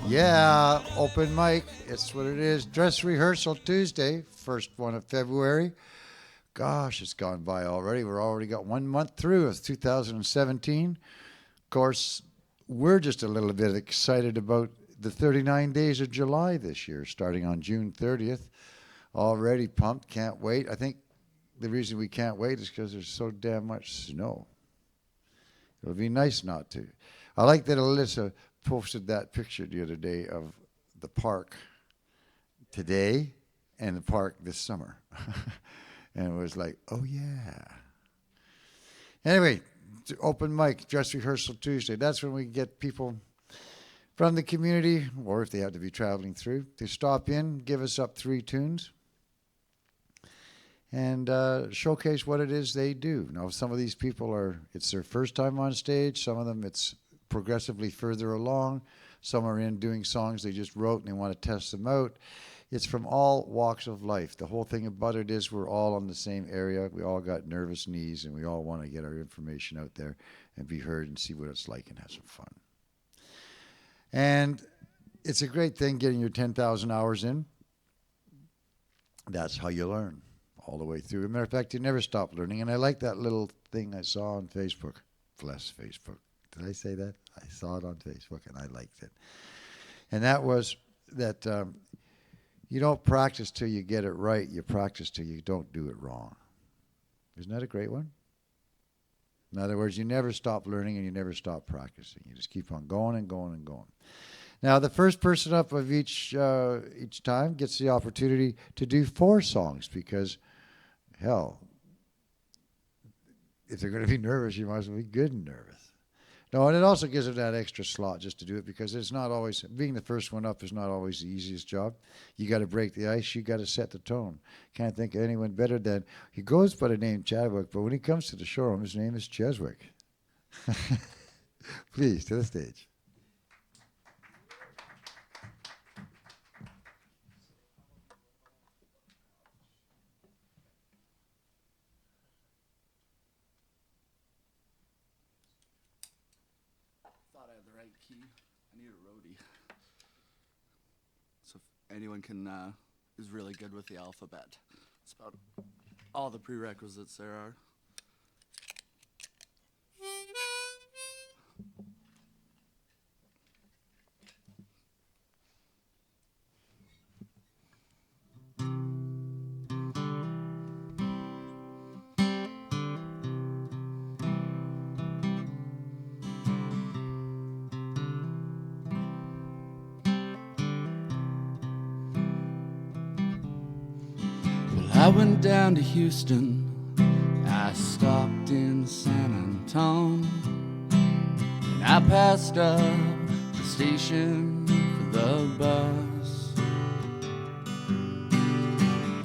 Yeah, open mic. It's what it is. Dress rehearsal Tuesday, first one of February. Gosh, it's gone by already. We're already got 1 month through of 2017. Of course, we're just a little bit excited about the 39 days of July this year, starting on June 30th. Already pumped, can't wait. I think the reason we can't wait is because there's so damn much snow. It'll be nice not to. I like that Alyssa posted that picture the other day of the park today and the park this summer. And it was like, oh yeah. Anyway, open mic, dress rehearsal Tuesday. That's when we get people from the community, or if they have to be traveling through, to stop in, give us up 3 tunes, and showcase what it is they do. Now, some of these people it's their first time on stage. Some of them, it's progressively further along. Some are in doing songs they just wrote and they want to test them out. It's from all walks of life. The whole thing about it is we're all on the same area. We all got nervous knees and we all want to get our information out there and be heard and see what it's like and have some fun. And it's a great thing getting your 10,000 hours in. That's how you learn all the way through. As a matter of fact, you never stop learning. And I like that little thing I saw on Facebook. Bless Facebook. Did I say that? I saw it on Facebook and I liked it. And that was that you don't practice till you get it right. You practice till you don't do it wrong. Isn't that a great one? In other words, you never stop learning and you never stop practicing. You just keep on going and going and going. Now, the first person up of each time gets the opportunity to do 4 songs because, hell, if they're going to be nervous, you might as well be good and nervous. No, and it also gives them that extra slot just to do it because it's not always, being the first one up is not always the easiest job. You got to break the ice. You got to set the tone. Can't think of anyone better than, he goes by the name Chadwick, but when he comes to the showroom, his name is Cheswick. Please, to the stage. Key. I need a roadie. So if anyone is really good with the alphabet, it's about all the prerequisites there are. I went down to Houston, I stopped in San Antonio, and I passed up the station for the bus.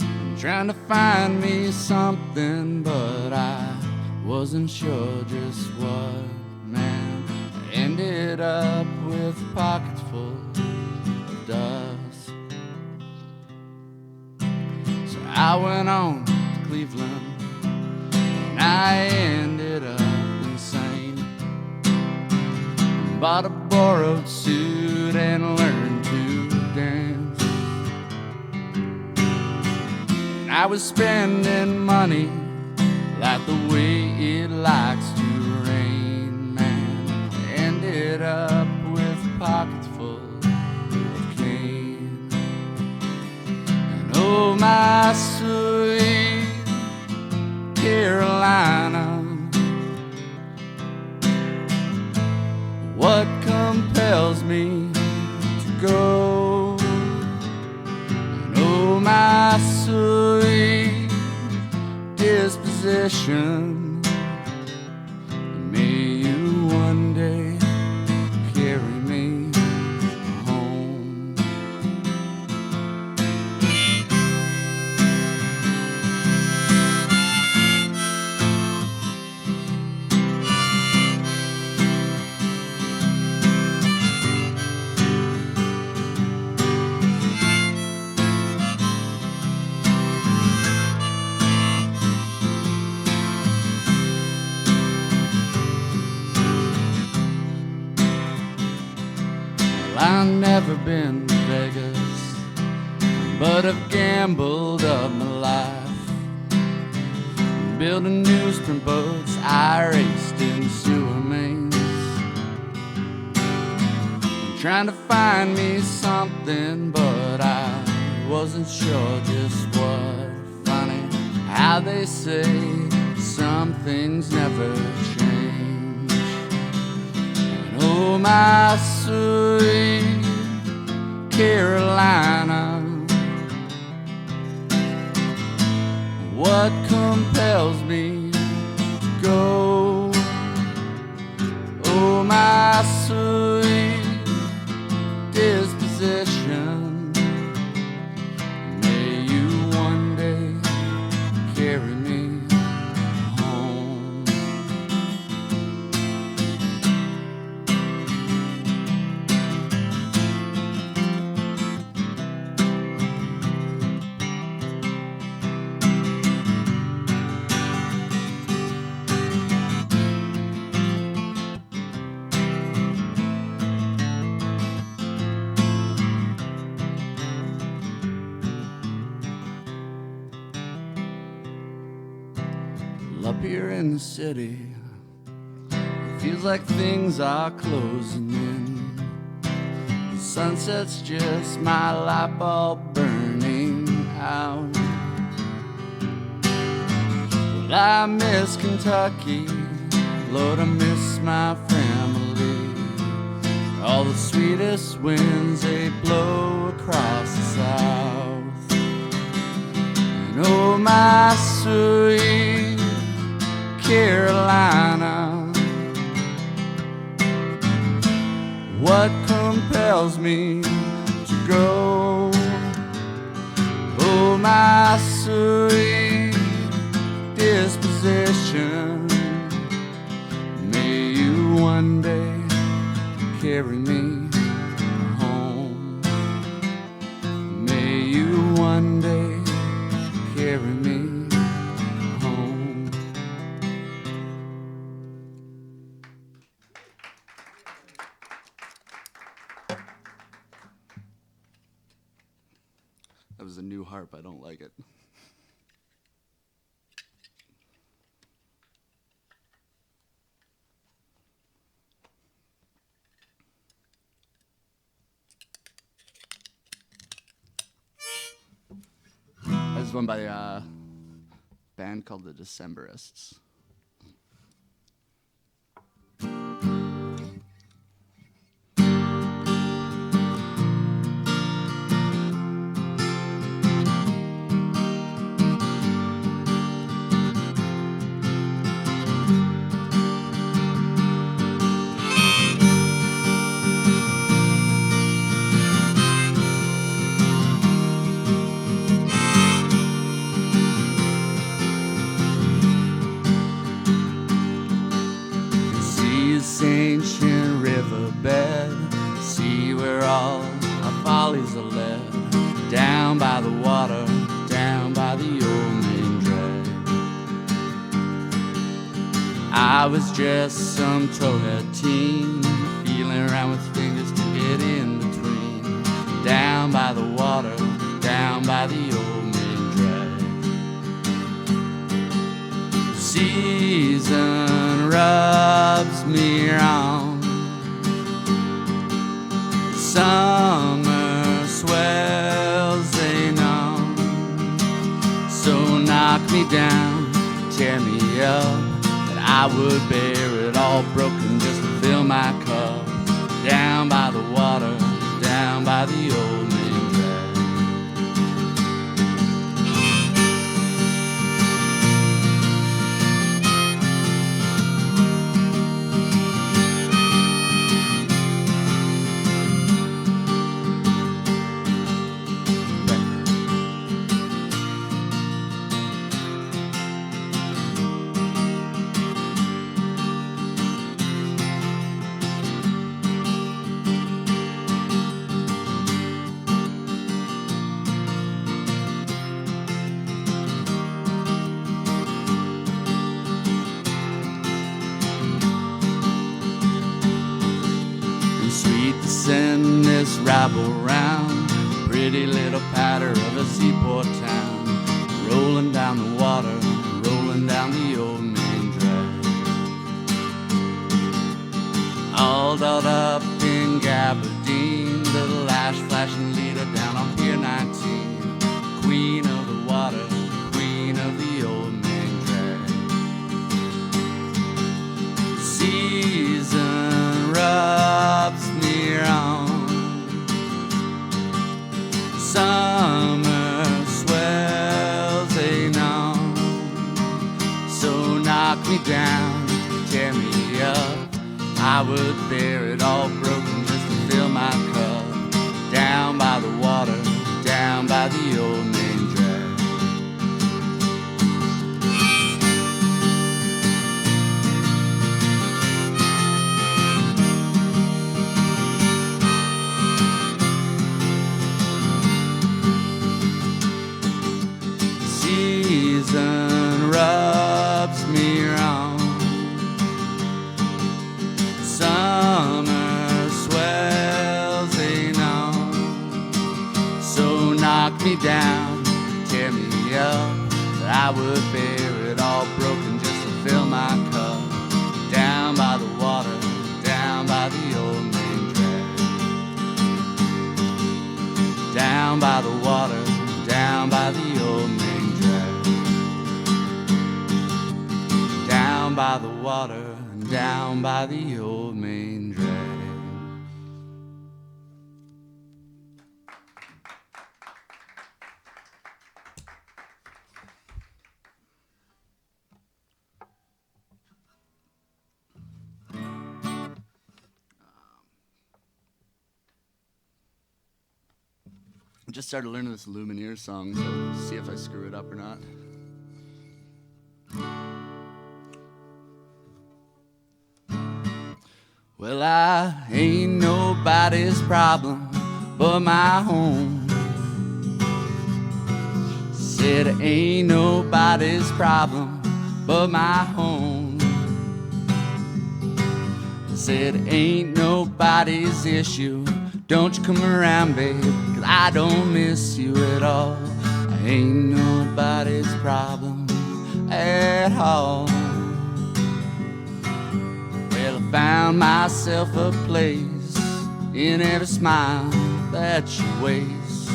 I'm trying to find me something, but I wasn't sure just what, man. I ended up with pockets full of dust. I went on to Cleveland and I ended up insane. Bought a borrowed suit and learned to dance. And I was spending money like the way it likes to rain, man. I ended up with pockets full of cane. Oh, my sweet Carolina, what compels me to go? And oh, my sweet disposition, may you one day carry me home. never been to Vegas, but I've gambled up my life. Building newsprint boats, I raced in sewer mains, trying to find me something, but I wasn't sure just what. Funny how they say some things never change. And oh, my sweet Carolina, what compels me to go? Oh, my sweet disposition, may you one day carry me home. Up here in the city, it feels like things are closing in. The sunset's just my light bulb burning out. But I miss Kentucky, Lord, I miss my family. All the sweetest winds, they blow across the south. And oh, my sweet Carolina, what compels me to go? Oh, my sweet disposition, may you one day carry me home. May you one day carry me home. That was a new harp. I don't like it. This is one by a band called the Decemberists. Ancient riverbed, see where all our follies are led, down by the water, down by the old main drag. I was just some towhead teen, feeling around with fingers to get in between, down by the water, down by the old main drag. Season rubs me wrong, summer swells they numb. So knock me down, tear me up, but I would bear it all broken just to fill my cup. Down by the water, down by the old main drag. Meet the send this rabble round, pretty little patter of a seaport town, rolling down the water, rolling down the old main drag. All dolled up in gabardine, little lash flashing leader down on Pier 19, queen of the water, queen of the old main drag. Season rubs me wrong, summer swells on, so knock me down, tear me up, I would bear it all broken just to fill my cup. Down by the water, down by the old main drag. Season rubs me wrong, summer swells on, so knock me down, tear me up, I would bear it all broken just to fill my cup. Down by the water, down by the old main drag. Down by the water, down by the old main drag. Down by the water, down by the old main drag. I just started learning this Lumineers song, so see if I screw it up or not. Well, I ain't nobody's problem but my own. Said it ain't nobody's problem but my own. Said it ain't nobody's issue. Don't you come around, babe, 'cause I don't miss you at all. I ain't nobody's problem at all. Well, I found myself a place in every smile that you waste,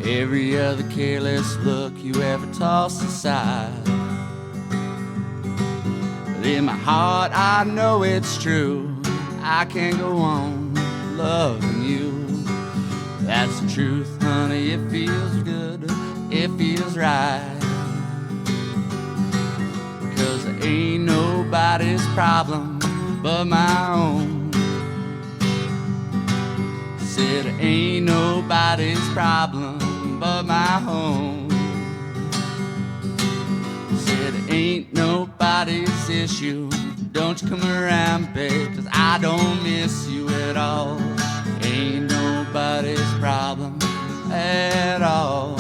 every other careless look you ever toss aside. But in my heart I know it's true, I can't go on loving you. That's the truth, honey, it feels good, it feels right. 'Cause it ain't nobody's problem but my own. Said it ain't nobody's problem but my own. Said it ain't nobody's issue. Don't you come around, babe, 'cause I don't miss you at all. Ain't nobody's problem at all.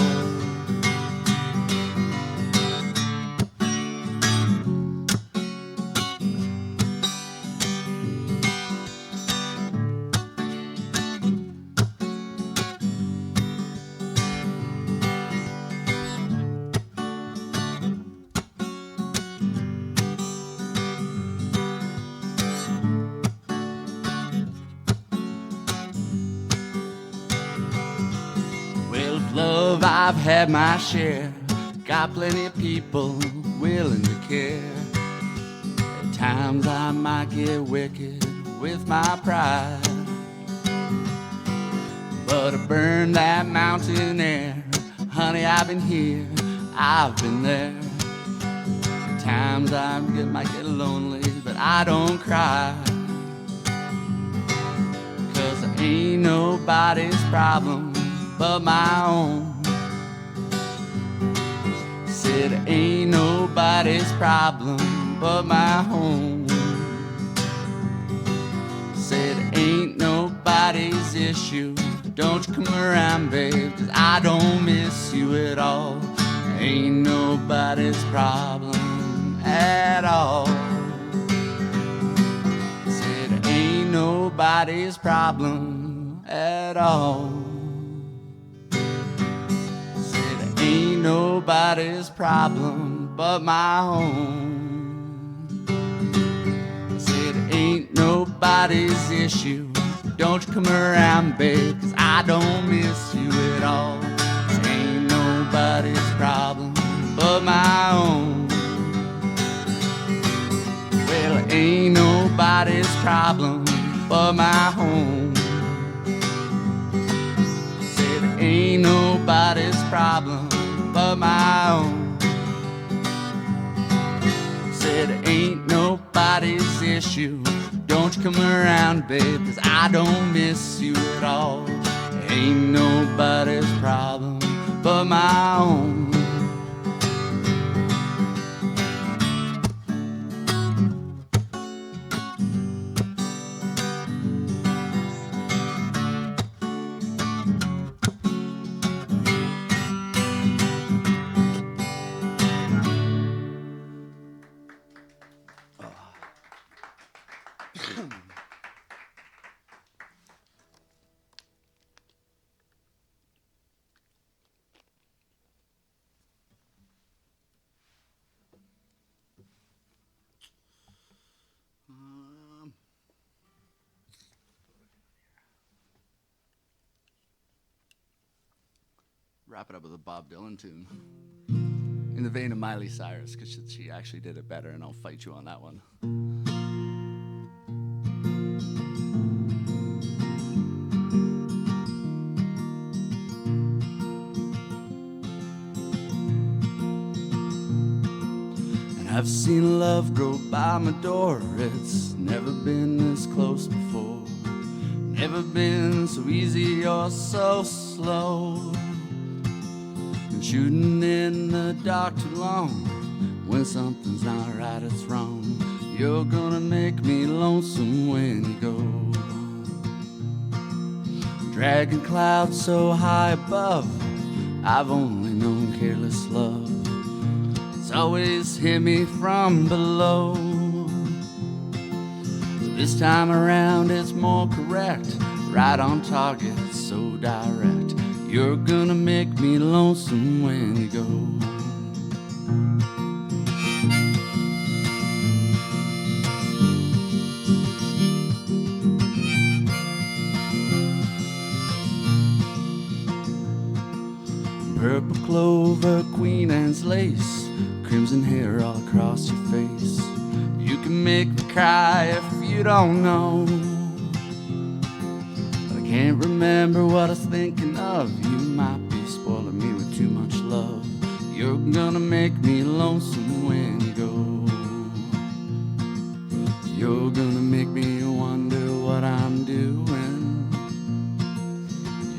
Love, I've had my share, got plenty of people willing to care. At times I might get wicked with my pride, but I burn that mountain air. Honey, I've been here, I've been there. At times I might get lonely, but I don't cry, 'cause I ain't nobody's problem but my own. Said it ain't nobody's problem but my own. Said it ain't nobody's issue. Don't you come around, babe, 'cause I don't miss you at all. Ain't nobody's problem at all. Said it ain't nobody's nobody's problem at all. Said it ain't nobody's problem but my own. I said it ain't nobody's issue. Don't you come around, babe, 'cause I don't miss you at all. It ain't nobody's problem but my own. Well, it ain't nobody's problem but my home. Said it ain't nobody's problem but my own. Said it ain't nobody's issue. Don't you come around, babe, 'cause I don't miss you at all. It ain't nobody's problem but my own. Wrap it up with a Bob Dylan tune. In the vein of Miley Cyrus, because she actually did it better, and I'll fight you on that one. And I've seen love grow by my door. It's never been this close before. Never been so easy or so slow. Shooting in the dark too long. When something's not right, it's wrong. You're gonna make me lonesome when you go. Dragging clouds so high above, I've only known careless love. It's always hit me from below. This time around it's more correct. Right on target, so direct. You're gonna make me lonesome when you go. Purple clover, Queen Anne's lace, crimson hair all across your face. You can make me cry if you don't know. Can't remember what I was thinking of. You might be spoiling me with too much love. You're gonna make me lonesome when you go. You're gonna make me wonder what I'm doing.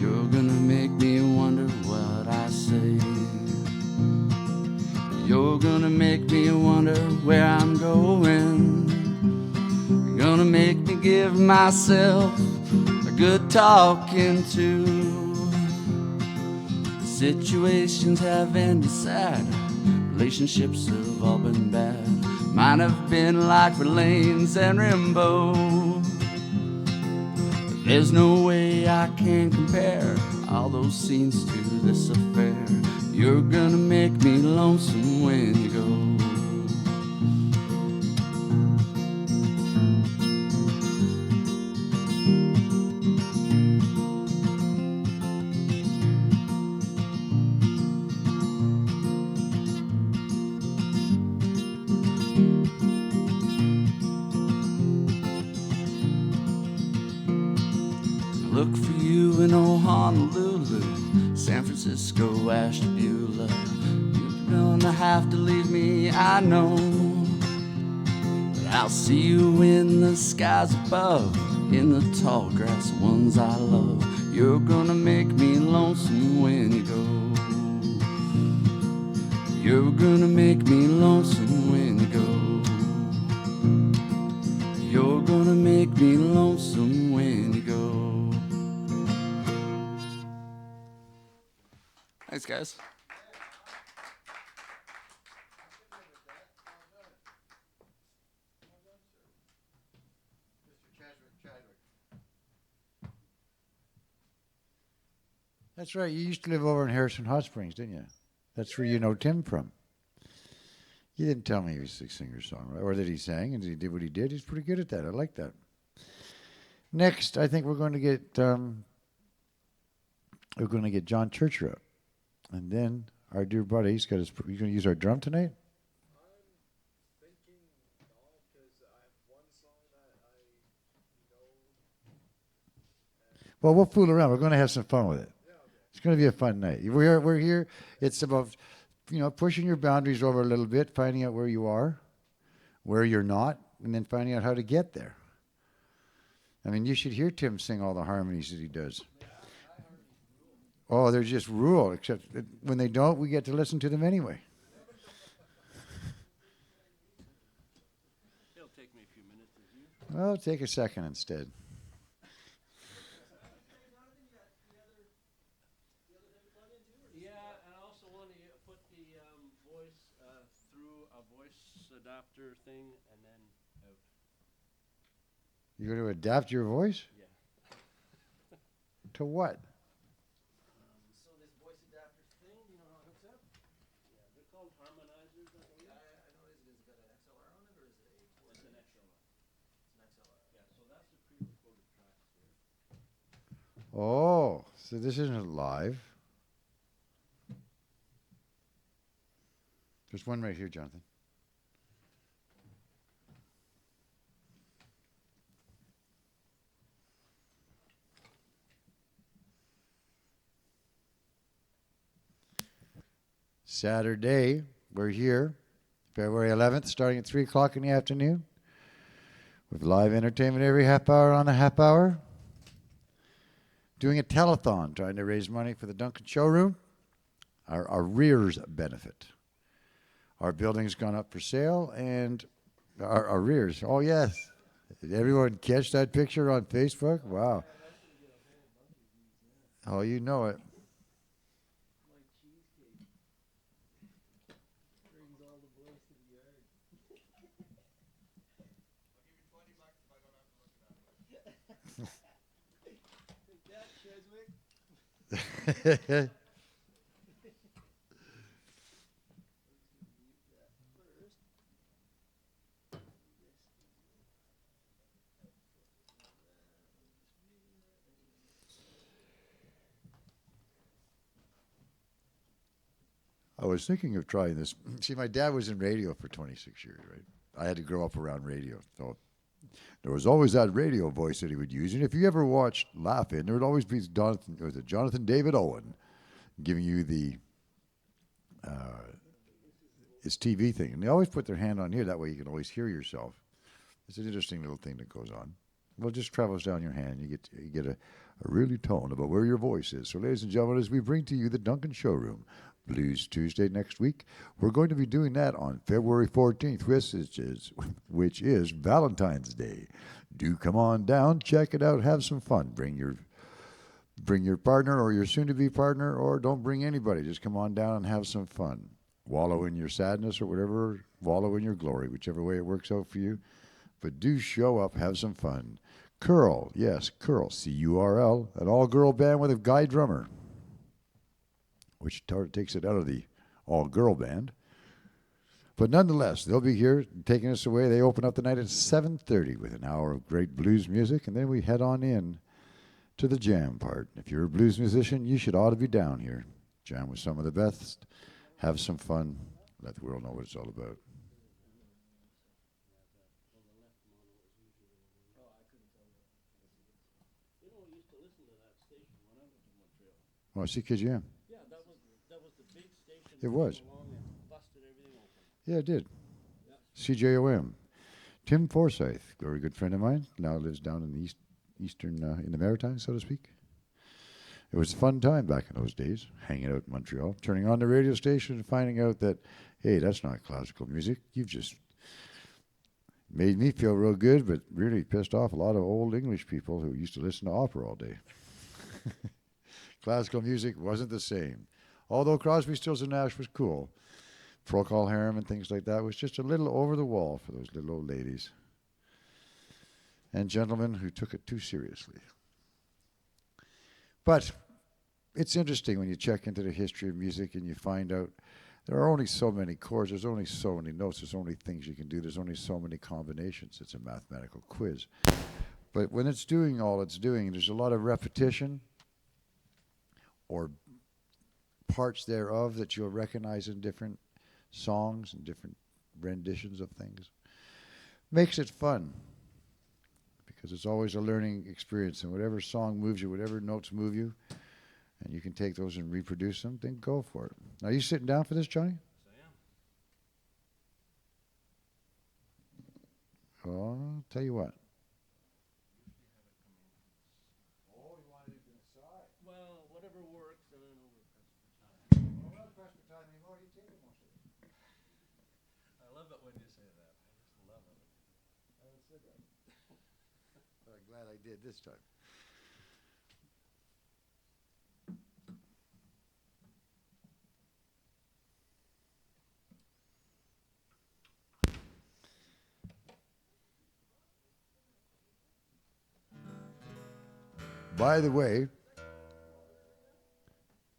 You're gonna make me wonder what I say. You're gonna make me wonder where I'm going. You're gonna make me give myself good talking to. Situations have ended sad. Relationships have all been bad. Mine have been like Verlaine's and Rimbaud. But there's no way I can compare all those scenes to this affair. You're gonna make me lonesome when you go. Look for you in old Honolulu, San Francisco, Ashtabula. You're gonna have to leave me, I know. But I'll see you in the skies above, in the tall grass ones I love. You're gonna make me lonesome when you go. You're gonna make me lonesome when you go. You're gonna make me lonesome when you go. Thanks, guys. Mr. Chadwick. That's right. You used to live over in Harrison Hot Springs, didn't you? That's where you know Tim from. You didn't tell me he was a singer-songwriter, or that he sang, and he did what he did. He's pretty good at that. I like that. Next, I think we're going to get John Churcher up, and then our dear buddy. He's going to use our drum tonight. Well, we'll fool around. We're going to have some fun with it. It's going to be a fun night. We're here. It's about, pushing your boundaries over a little bit, finding out where you are, where you're not, and then finding out how to get there. I mean, you should hear Tim sing all the harmonies that he does. Oh, they're just rule, except that when they don't, we get to listen to them anyway. It'll take me a few minutes. Well, take a second instead. Adapter thing and then out. You're going to adapt your voice? Yeah. To what? So this voice adapter thing, you know how it hooks up? Yeah, they're called harmonizers. I know it is. Is it got an XLR on it or is it a? It's an XLR. It's an XLR. Yeah, so that's the pre-recorded tracks here. Oh, so this isn't live. There's one right here, Jonathan. Saturday, we're here, February 11th, starting at 3 o'clock in the afternoon, with live entertainment every half hour on the half hour. Doing a telethon, trying to raise money for the Duncan Showroom, our arrears benefit. Our building's gone up for sale, and our arrears. Oh, yes. Did everyone catch that picture on Facebook? Wow. Oh, you know it. I was thinking of trying this. See, my dad was in radio for 26 years, right? I had to grow up around radio. So there was always that radio voice that he would use. And if you ever watched Laugh-In, there would always be Jonathan David Owen giving you his TV thing. And they always put their hand on here. That way you can always hear yourself. It's an interesting little thing that goes on. Well, it just travels down your hand. You get a really tone about where your voice is. So, ladies and gentlemen, as we bring to you the Duncan Showroom, Blues Tuesday next week, we're going to be doing that on February 14th, which is Valentine's Day. Do come on down, check it out, have some fun. Bring your partner or your soon-to-be partner, or don't bring anybody. Just come on down and have some fun. Wallow in your sadness or whatever, wallow in your glory, whichever way it works out for you. But do show up, have some fun. Curl, yes, Curl, C-U-R-L, an all-girl band with a guy drummer, which takes it out of the all-girl band. But nonetheless, they'll be here taking us away. They open up the night at 7:30 with an hour of great blues music, and then we head on in to the jam part. If you're a blues musician, you should ought to be down here. Jam with some of the best. Have some fun. Let the world know what it's all about. Oh, CKGM. Yeah, that was the big station. It was. Busted everything open. Yeah, it did. Yeah. CJOM. Tim Forsyth, a very good friend of mine, now lives down in the eastern, in the Maritimes, so to speak. It was a fun time back in those days, hanging out in Montreal, turning on the radio station and finding out that, hey, that's not classical music. You've just made me feel real good, but really pissed off a lot of old English people who used to listen to opera all day. Classical music wasn't the same. Although Crosby, Stills, and Nash was cool. Procol Harum and things like that was just a little over the wall for those little old ladies and gentlemen who took it too seriously. But it's interesting when you check into the history of music and you find out there are only so many chords, there's only so many notes, there's only things you can do, there's only so many combinations. It's a mathematical quiz. But when it's doing all it's doing, there's a lot of repetition or parts thereof that you'll recognize in different songs and different renditions of things. Makes it fun because it's always a learning experience, and whatever song moves you, whatever notes move you, and you can take those and reproduce them, then go for it. Now, you sitting down for this, Johnny? Yes, I am. Oh, I'll tell you what. Well, whatever works, and then we'll press for time. I love it when you say that. I just love it. I haven't said that. But I'm glad I did this time. By the way,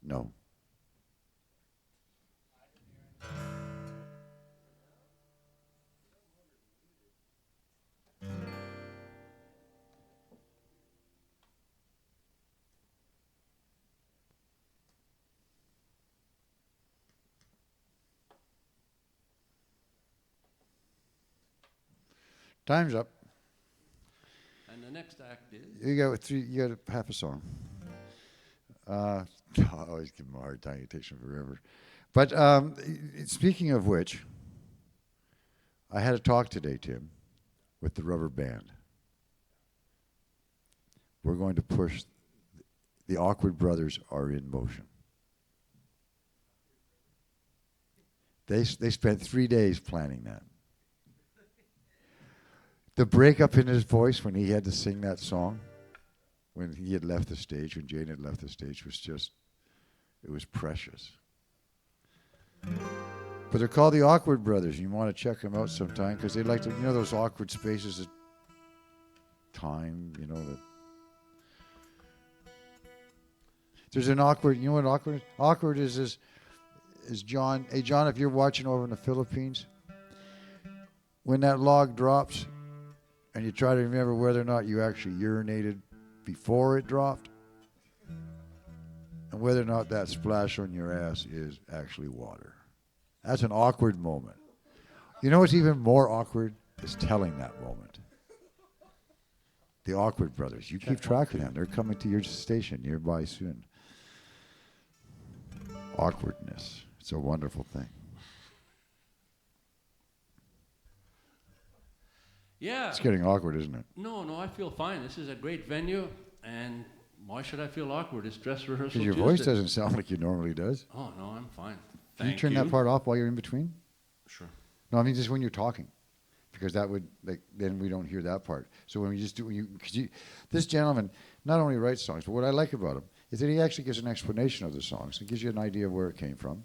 no. Time's up. And the next act is? You got half a song. I always give him a hard time. It takes him forever. But speaking of which, I had a talk today, Tim, with the rubber band. We're going to push. The Awkward Brothers are in motion. They spent 3 days planning that. The breakup in his voice when he had to sing that song, when he had left the stage, when Jane had left the stage, was just, it was precious. But they're called the Awkward Brothers. You want to check them out sometime because they like to, those awkward spaces of time, that. There's an awkward, you know what awkward is? Awkward is John. Hey, John, if you're watching over in the Philippines, when that log drops, and you try to remember whether or not you actually urinated before it dropped, and whether or not that splash on your ass is actually water. That's an awkward moment. You know what's even more awkward is telling that moment. The Awkward Brothers. You keep track of them. They're coming to your station nearby soon. Awkwardness. It's a wonderful thing. Yeah. It's getting awkward, isn't it? No, I feel fine. This is a great venue, and why should I feel awkward? It's dress rehearsal Because your Tuesday. voice doesn't sound like it normally does. Oh, no, I'm fine. Can Thank you turn that part off while you're in between? Sure. No, I mean just when you're talking, because that would then we don't hear that part. So when we just do this gentleman not only writes songs, but what I like about him is that he actually gives an explanation of the songs. It gives you an idea of where it came from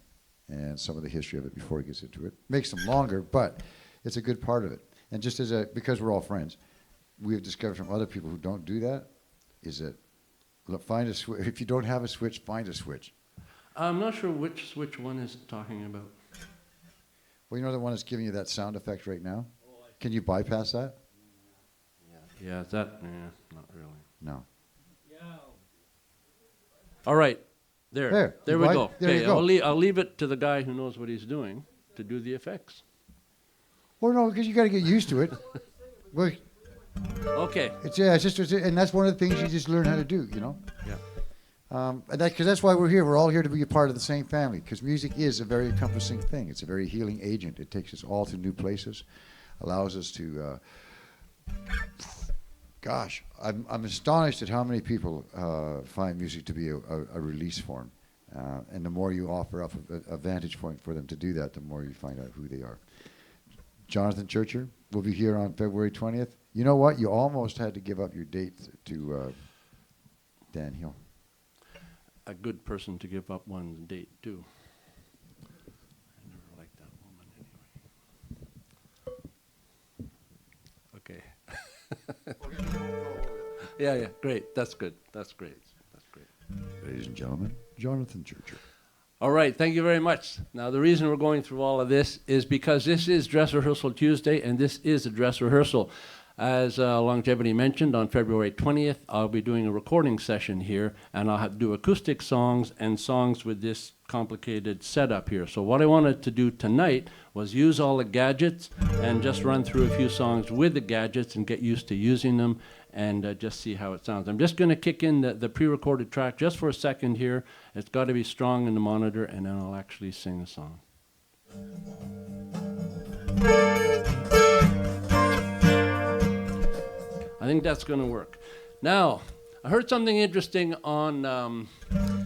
and some of the history of it before he gets into it. Makes them longer, but it's a good part of it. And just because we're all friends, we have discovered from other people who don't do that, is that find a switch. If you don't have a switch, find a switch. I'm not sure which switch one is talking about. Well, you know the one that's giving you that sound effect right now? Can you bypass that? Yeah, not really. No. All right, there we go. There you Okay, go. I'll leave it to the guy who knows what he's doing to do the effects. Well, no, because you got to get used to it. Well, Okay. it's just, and that's one of the things you just learn how to do, Yeah. Because that's why we're here. We're all here to be a part of the same family. Because music is a very encompassing thing. It's a very healing agent. It takes us all to new places, allows us to. Gosh, I'm astonished at how many people find music to be a release form, and the more you offer up a vantage point for them to do that, the more you find out who they are. Jonathan Churcher will be here on February 20th. You know what? You almost had to give up your date to Dan Hill. A good person to give up one's date, too. I never liked that woman anyway. Okay. Yeah, great. That's good. That's great. There ladies and gentlemen, Jonathan Churcher. All right, thank you very much. Now, the reason we're going through all of this is because this is Dress Rehearsal Tuesday, and this is a dress rehearsal. As Longevity mentioned, on February 20th, I'll be doing a recording session here, and I'll have to do acoustic songs and songs with this complicated setup here. So what I wanted to do tonight was use all the gadgets and just run through a few songs with the gadgets and get used to using them and just see how it sounds. I'm just going to kick in the pre-recorded track just for a second here. It's got to be strong in the monitor, and then I'll actually sing the song. I think that's going to work. Now, I heard something interesting on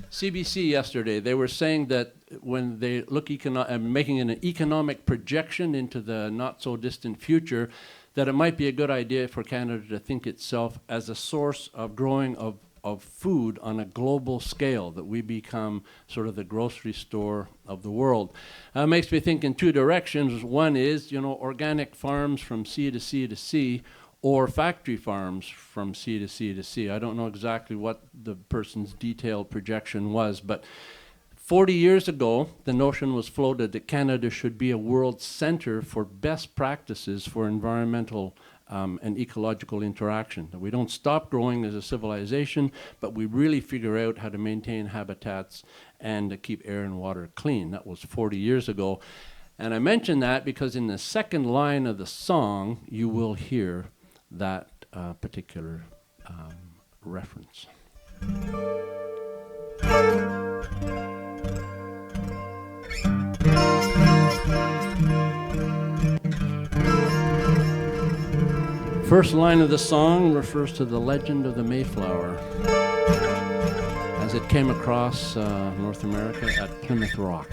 CBC yesterday. They were saying that when they look making an economic projection into the not-so-distant future, that it might be a good idea for Canada to think itself as a source of growing of food on a global scale, that we become sort of the grocery store of the world. It makes me think in two directions. One is, organic farms from sea to sea to sea, or factory farms from sea to sea to sea. I don't know exactly what the person's detailed projection was, but 40 years ago, the notion was floated that Canada should be a world center for best practices for environmental and ecological interaction. That we don't stop growing as a civilization, but we really figure out how to maintain habitats and keep air and water clean. That was 40 years ago. And I mention that because in the second line of the song, you will hear that particular reference. First line of the song refers to the legend of the Mayflower as it came across North America at Plymouth Rock.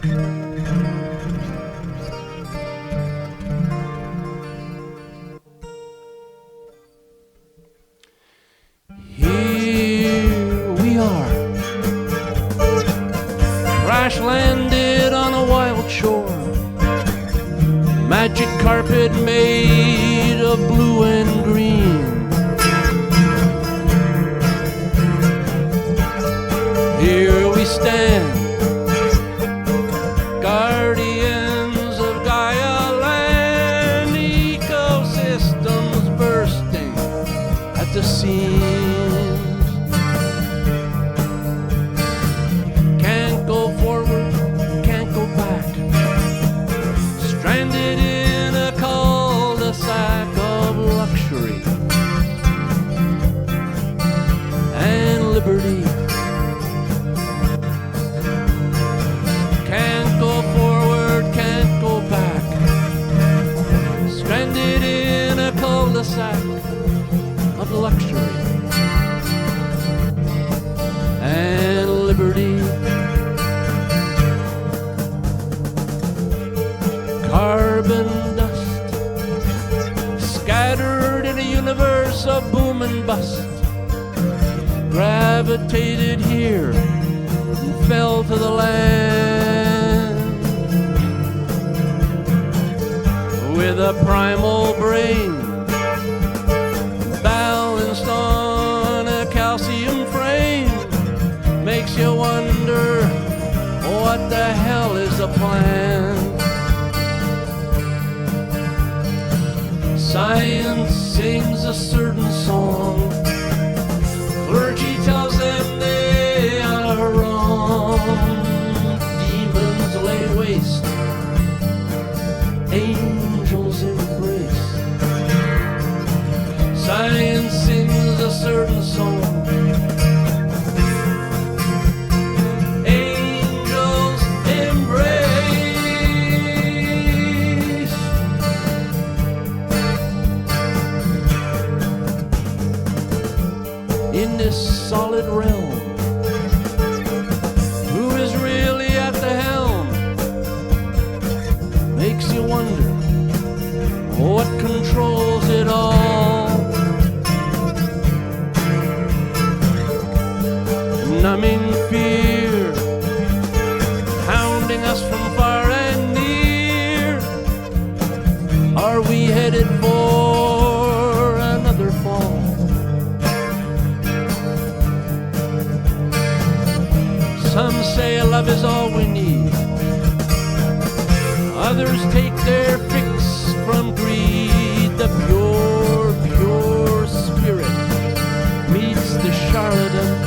Here we are, crash landed on a wild shore, magic carpet made of blue and green. Here we stand, guardians of Gaia land, ecosystems bursting at the seams. Can't go forward, can't go back, stranded in a cul-de-sac of luxury and liberty. Can't go forward, can't go back, stranded in a cul-de-sac of luxury and liberty. Carbon dust scattered in a universe of boom and bust, gravitated here and fell to the land with a primal brain balanced on a calcium frame. Makes you wonder, what the hell is the plan? Science sings a certain song, clergy tells them they are wrong. Demons lay waste, angels embrace. Science sings a certain song, angels embrace. In this solid realm, who is really at the helm? Makes you wonder, what controls it all? Numbing fear, hounding us from far and near. Are we headed for another fall? take their fix from greed. The pure, pure spirit meets the charlatan.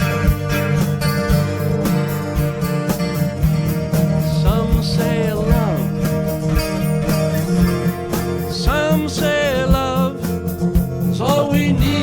Some say love, some say love is all we need.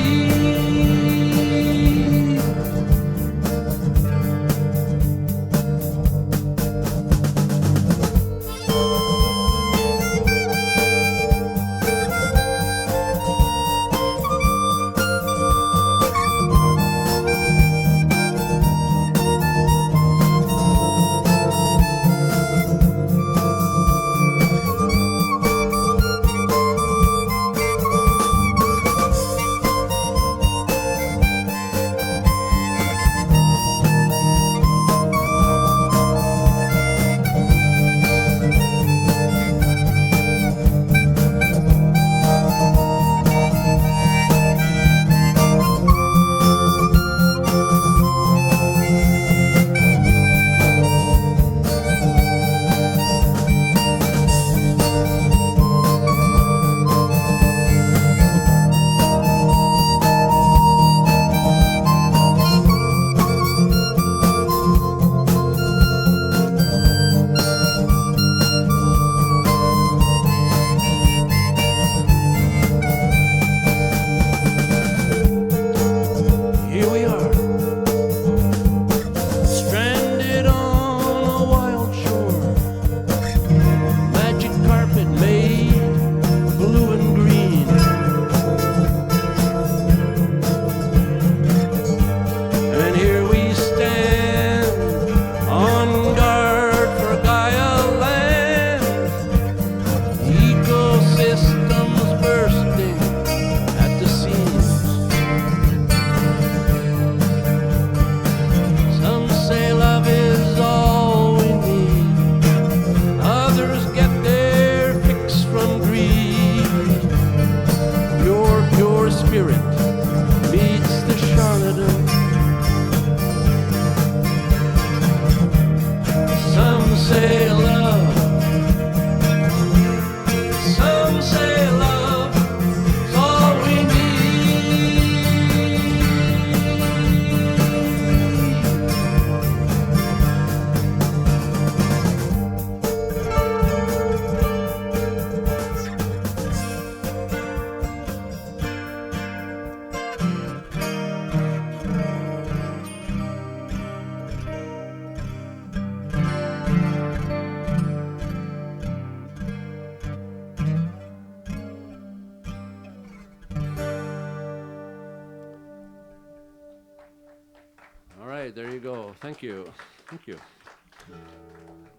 There you go. Thank you. Thank you.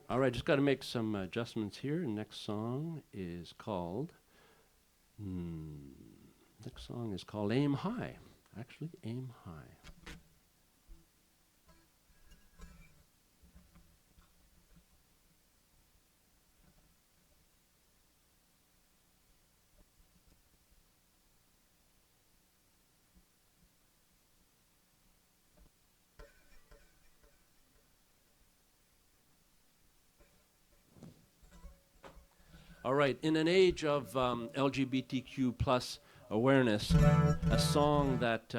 All right, just got to make some adjustments here. Next song is called Aim High. Actually, Aim High. All right, in an age of LGBTQ plus awareness, a song that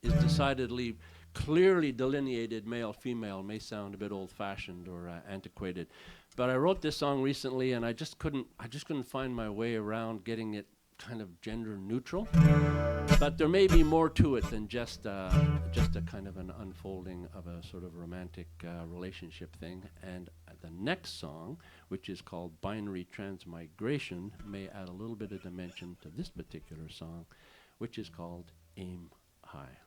is decidedly clearly delineated male-female may sound a bit old-fashioned or antiquated, but I wrote this song recently, and I just couldn't find my way around getting it kind of gender neutral. But there may be more to it than just a kind of an unfolding of a sort of romantic relationship thing. And the next song, which is called Binary Transmigration, may add a little bit of dimension to this particular song, which is called Aim High.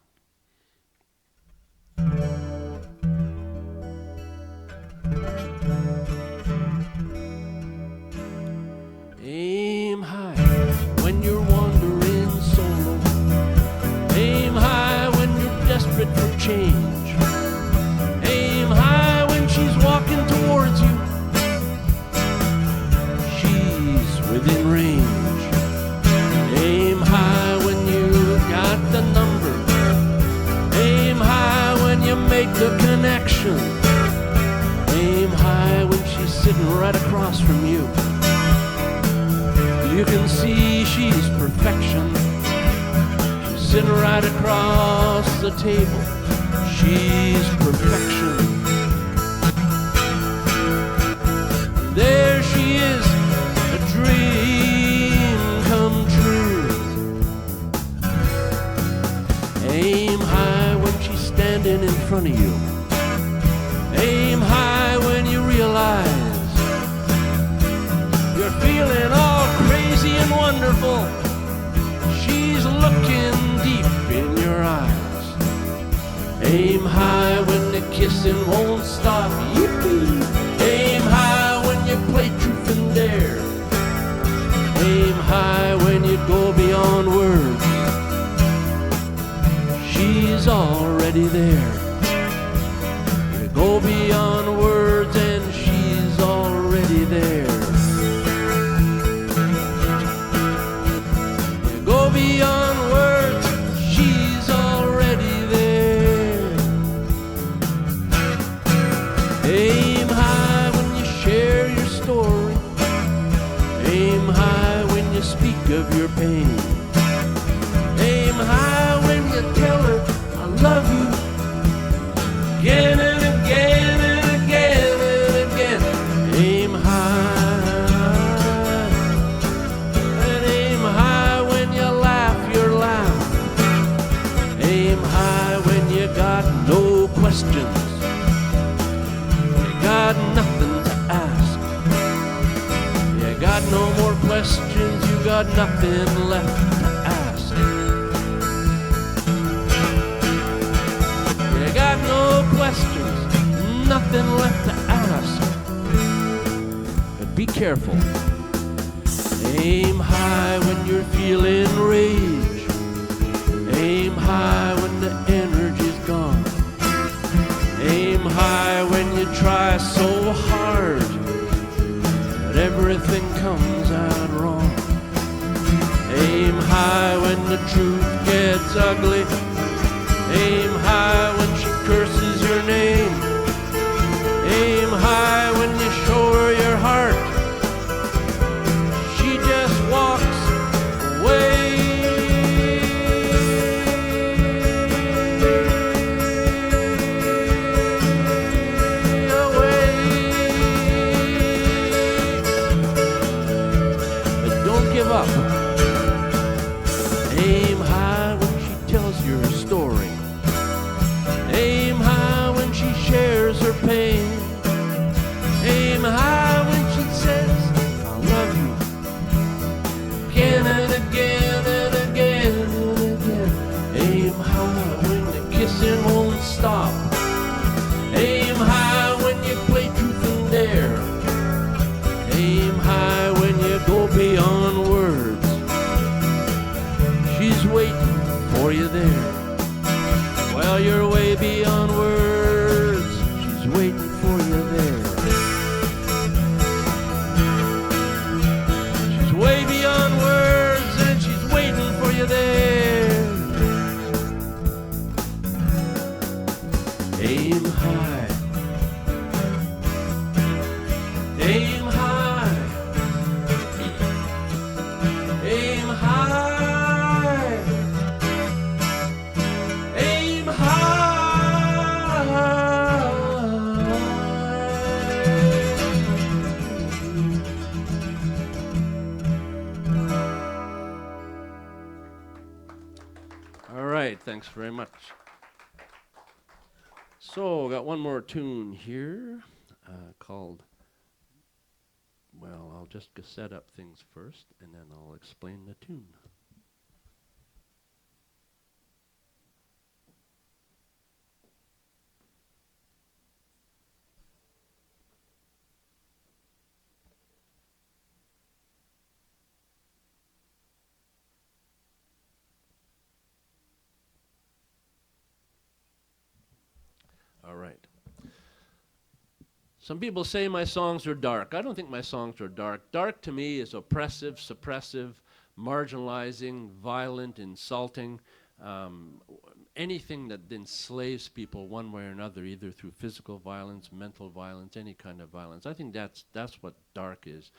Aim high when you're wandering solo. Aim high when you're desperate for change. Aim high when she's walking towards you. She's within range. Aim high when you got the number. Aim high when you make the connection. Aim high when she's sitting right across from you. You can see she's perfection. She's sitting right across the table. She's perfection. There she is, a dream come true. Aim high when she's standing in front of you. Aim high when you realize you're feeling all crazy and wonderful. She's looking deep in your eyes. Aim high when the kissing won't stop. Yippee! Aim high when you play truth and dare. Aim high when you go beyond words. She's already there. You go beyond words and she's already there. You go beyond words, she's already there. Aim high when you share your story. Aim high when you speak of your pain. Aim high when you tell her, I love you. Again and again and again and again. Aim high. And aim high when you laugh your laugh. Aim high when you got no questions. You got nothing to ask. You got no more questions. You got nothing left to ask. You got no questions, nothing left to ask. But be careful. Aim high when you're feeling rage. Aim high when the energy's gone. Aim high when you try so hard, but everything comes out wrong. Aim high when the truth gets ugly. Aim high when she curses your name. Aim high when you show her your heart. She just walks away. Away. But don't give up. Aim high when she tells you her story. Aim high when she shares her pain. Aim high when she says, I love you. Again and again and again and again. Aim high when the kissing won't stop. Aim high when you play truth and dare. Aim high when you go beyond words. She's waiting for you there. Well, you're way beyond words. She's waiting for you there. She's way beyond words and she's waiting for you there. Aim high. Aim high. Aim high. Aim high. All right, thanks very much. So, got one more tune here called, well, I'll just set up things first and then I'll explain the tune. All right. Some people say my songs are dark. I don't think my songs are dark. Dark to me is oppressive, suppressive, marginalizing, violent, insulting, anything that enslaves people one way or another, either through physical violence, mental violence, any kind of violence. I think that's what dark is.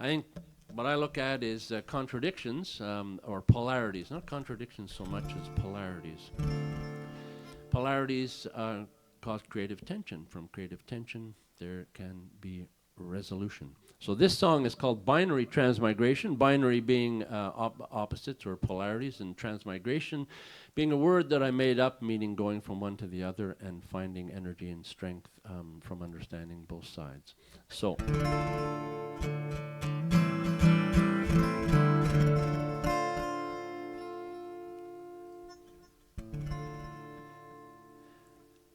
I think what I look at is contradictions or polarities, not contradictions so much as polarities. Polarities cause creative tension. From creative tension, there can be resolution. So this song is called Binary Transmigration, binary being opposites or polarities, and transmigration being a word that I made up, meaning going from one to the other and finding energy and strength from understanding both sides. So.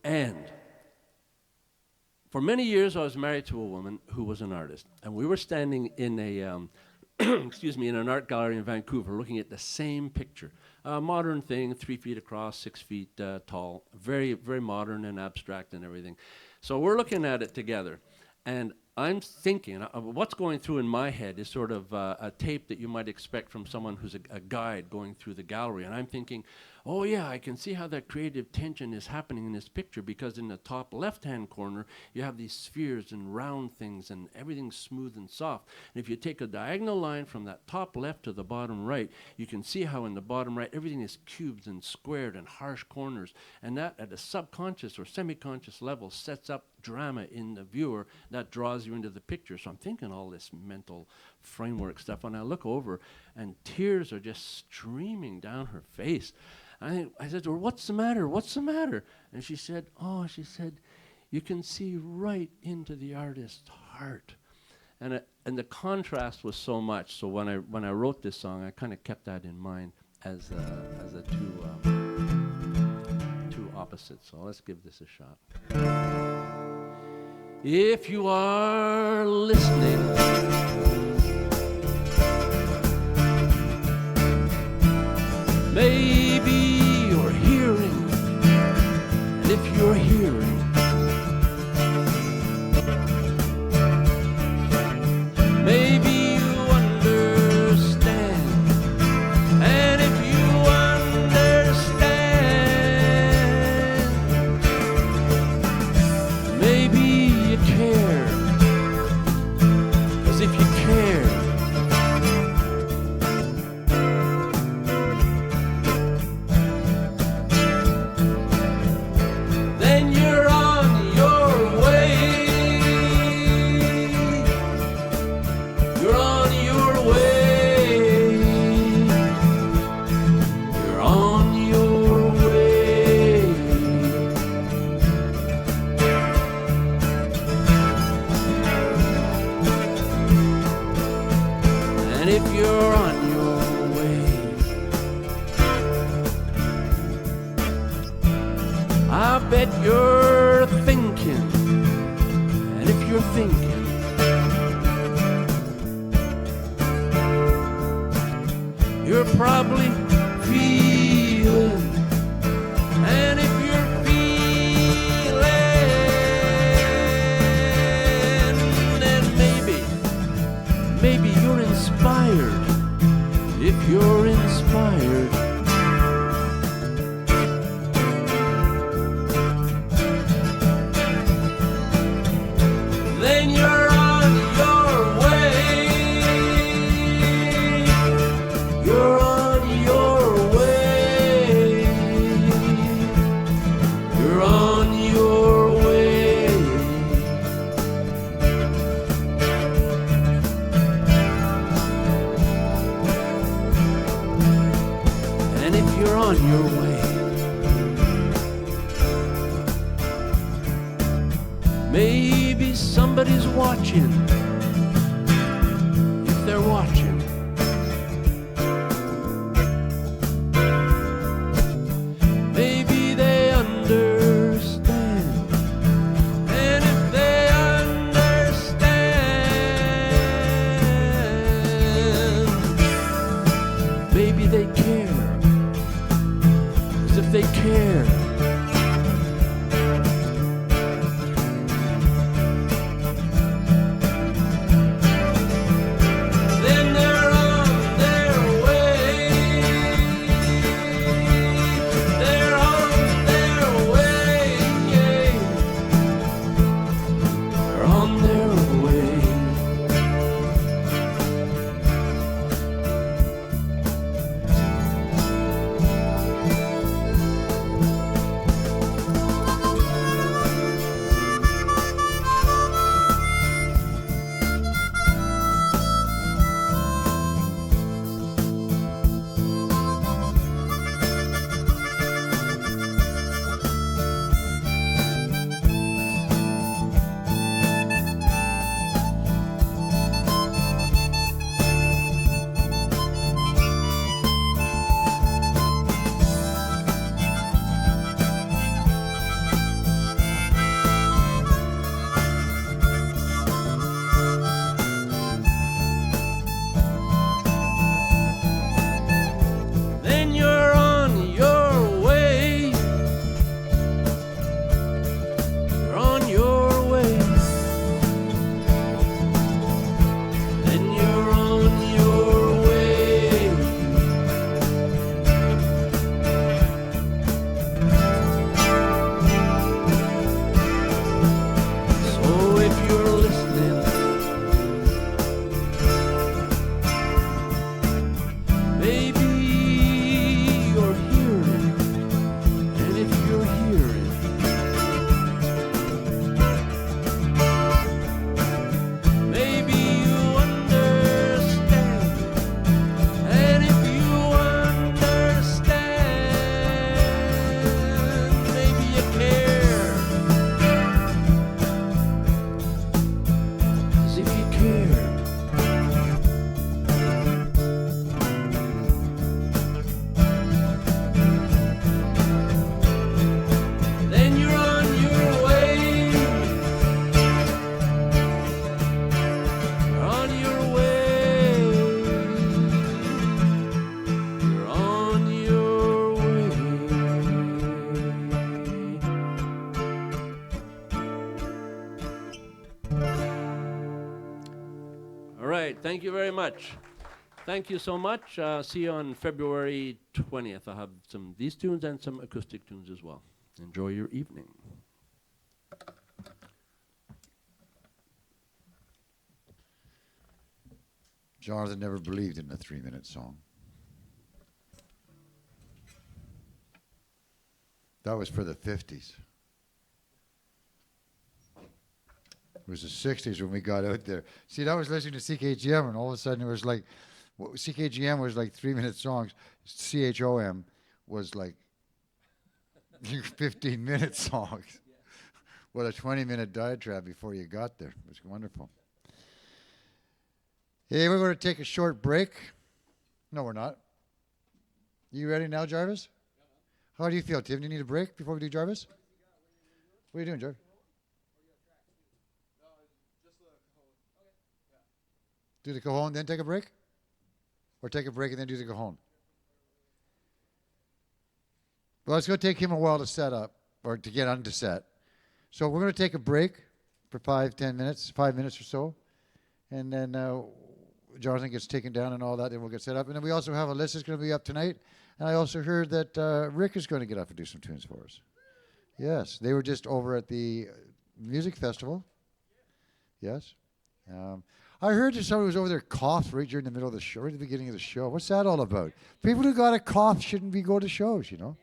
And for many years, I was married to a woman who was an artist, and we were standing in a, in an art gallery in Vancouver, looking at the same picture, a modern thing, 3 feet across, 6 feet tall, very, very modern and abstract and everything. So we're looking at it together, and I'm thinking, what's going through in my head is sort of a tape that you might expect from someone who's a guide going through the gallery. And I'm thinking, oh yeah, I can see how that creative tension is happening in this picture, because in the top left-hand corner, you have these spheres and round things and everything's smooth and soft. And if you take a diagonal line from that top left to the bottom right, you can see how in the bottom right, everything is cubed and squared and harsh corners. And that at a subconscious or semi-conscious level sets up drama in the viewer that draws you into the picture. So I'm thinking all this mental framework stuff, and I look over and tears are just streaming down her face. I said to her, "What's the matter? What's the matter?" And she said, "You can see right into the artist's heart." And the contrast was so much. So when I wrote this song, I kind of kept that in mind as the two opposites. So let's give this a shot. If you are listening, maybe you're hearing, and if you're hearing, maybe you understand, and if you understand, maybe you care, 'cause if you care, then you're on your way. You're on your way. You're on your way. And if you're on your way, I bet you're thinking, and if you're thinking, you're probably feeling, and if you're feeling, then maybe you're inspired. If you're inspired, then you're on your way. You're on your way. You're on your way. And if you're on your way, maybe somebody's watching. If they're watching, maybe they understand. And if they understand, maybe they care. 'Cause if they care, then they're on their way. They're on their way. They're on their way. right. Thank you very much. Thank you so much. See you on February 20th. I'll have some these tunes and some acoustic tunes as well. Enjoy your evening. Jonathan never believed in a 3-minute song. That was for the 50s. It was the 60s when we got out there. See, that was listening to CKGM, and all of a sudden it was like, CKGM was like 3-minute songs. CHOM was like 15-minute songs. Well, a 20-minute diatribe before you got there. It was wonderful. Hey, we're going to take a short break. No, we're not. You ready now, Jarvis? How do you feel, Tim? Do you need a break before we do Jarvis? What are you doing, Jarvis? Do the cajon, then take a break? Or take a break and then do the cajon? Well, it's going to take him a while to set up, or to get onto set. So we're going to take a break for 5 minutes or so. And then Jonathan gets taken down and all that, then we'll get set up. And then we also have Alyssa's going to be up tonight. And I also heard that Rick is going to get up and do some tunes for us. Yes, they were just over at the music festival. Yes. I heard that somebody was over there coughed right during the middle of the show, right at the beginning of the show. What's that all about? People who got a cough shouldn't be going to shows, you know.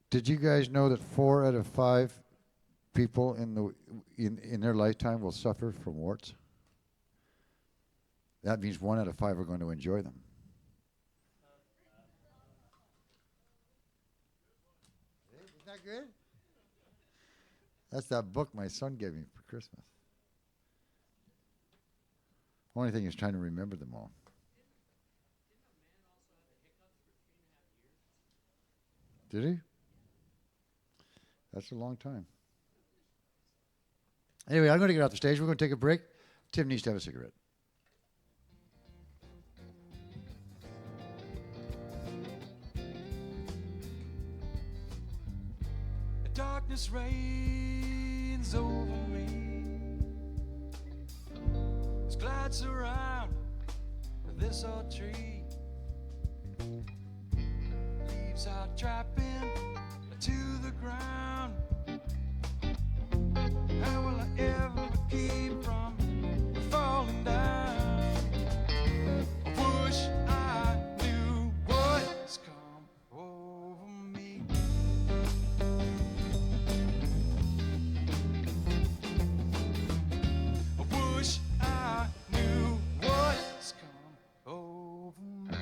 Did you guys know that 4 out of 5 people in their lifetime will suffer from warts? That means 1 out of 5 are going to enjoy them. Isn't that good? That's that book my son gave me for Christmas. Only thing is trying to remember them all. Did he? That's a long time. Anyway, I'm going to get off the stage. We're going to take a break. Tim needs to have a cigarette. The darkness reigns over me. There's clouds around this old tree. Leaves are dropping to the ground. How will I ever keep from falling down? I wish I knew what's come over me. I wish I knew what's come over me.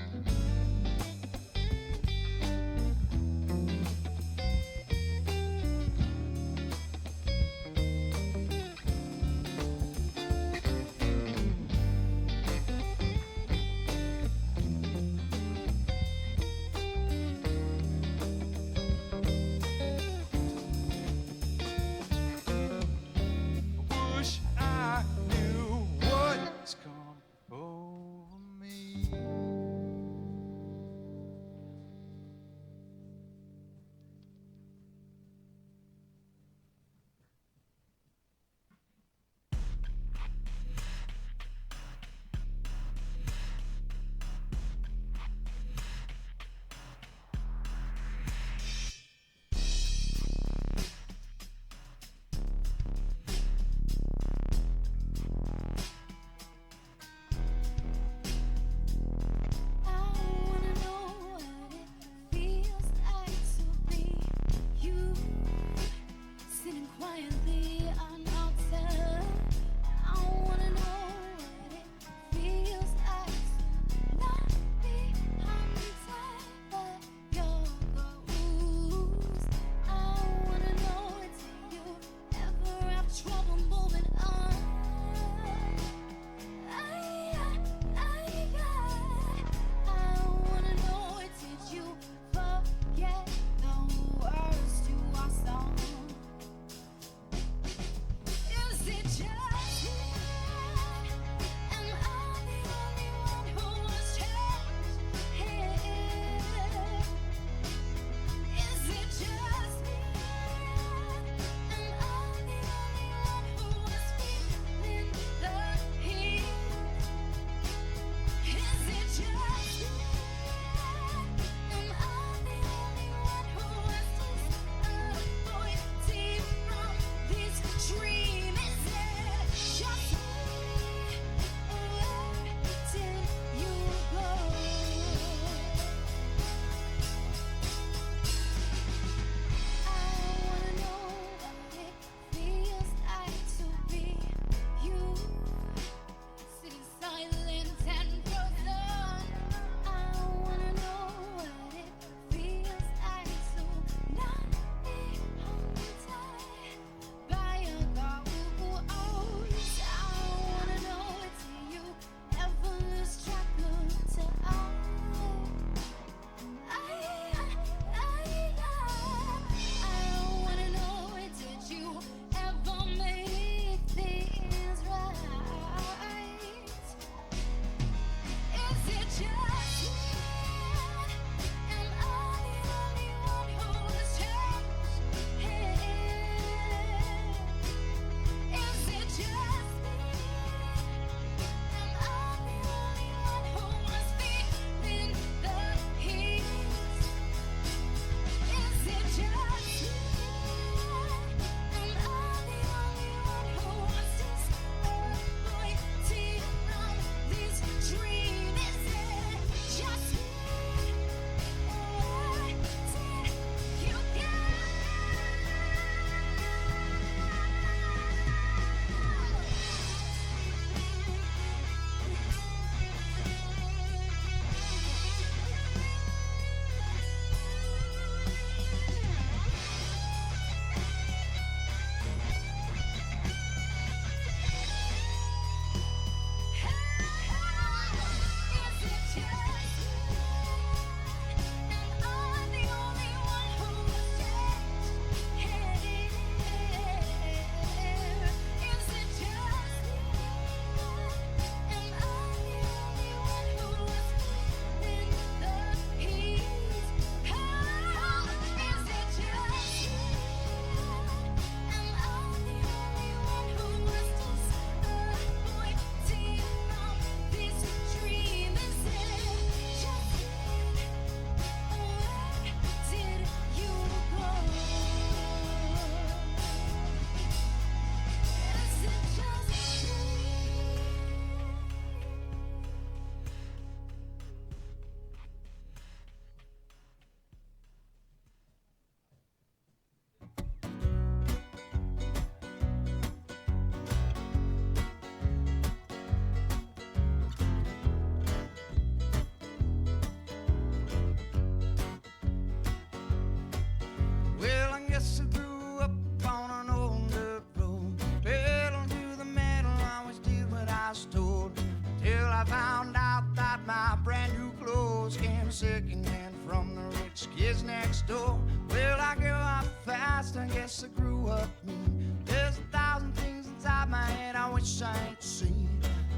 secondhand from the rich kids next door. Well, I grew up fast, I guess I grew up mean. There's 1,000 things inside my head I wish I ain't seen.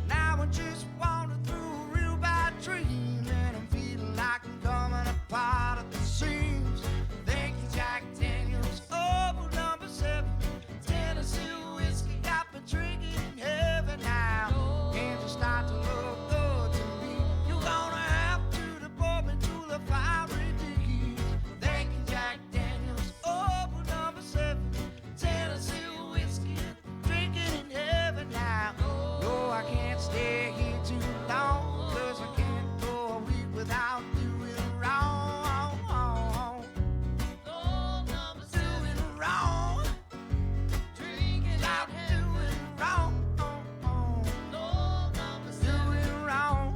Now I just wandered through a real bad dream, and I'm feeling like I'm coming apart at the seams. Thank you, Jack Daniels, oh, number 7. Tennessee whiskey got me drinking in heaven now. Can't you start to look good to me? You're gonna have to deport me to the fiery deep. Thank you, Jack Daniels, oh, number 7. Tennessee whiskey drinking in heaven now. No, I can't stay here too long, 'cause I can't go a week without doing wrong. Doing wrong. Drinking out, doing wrong. Doing wrong.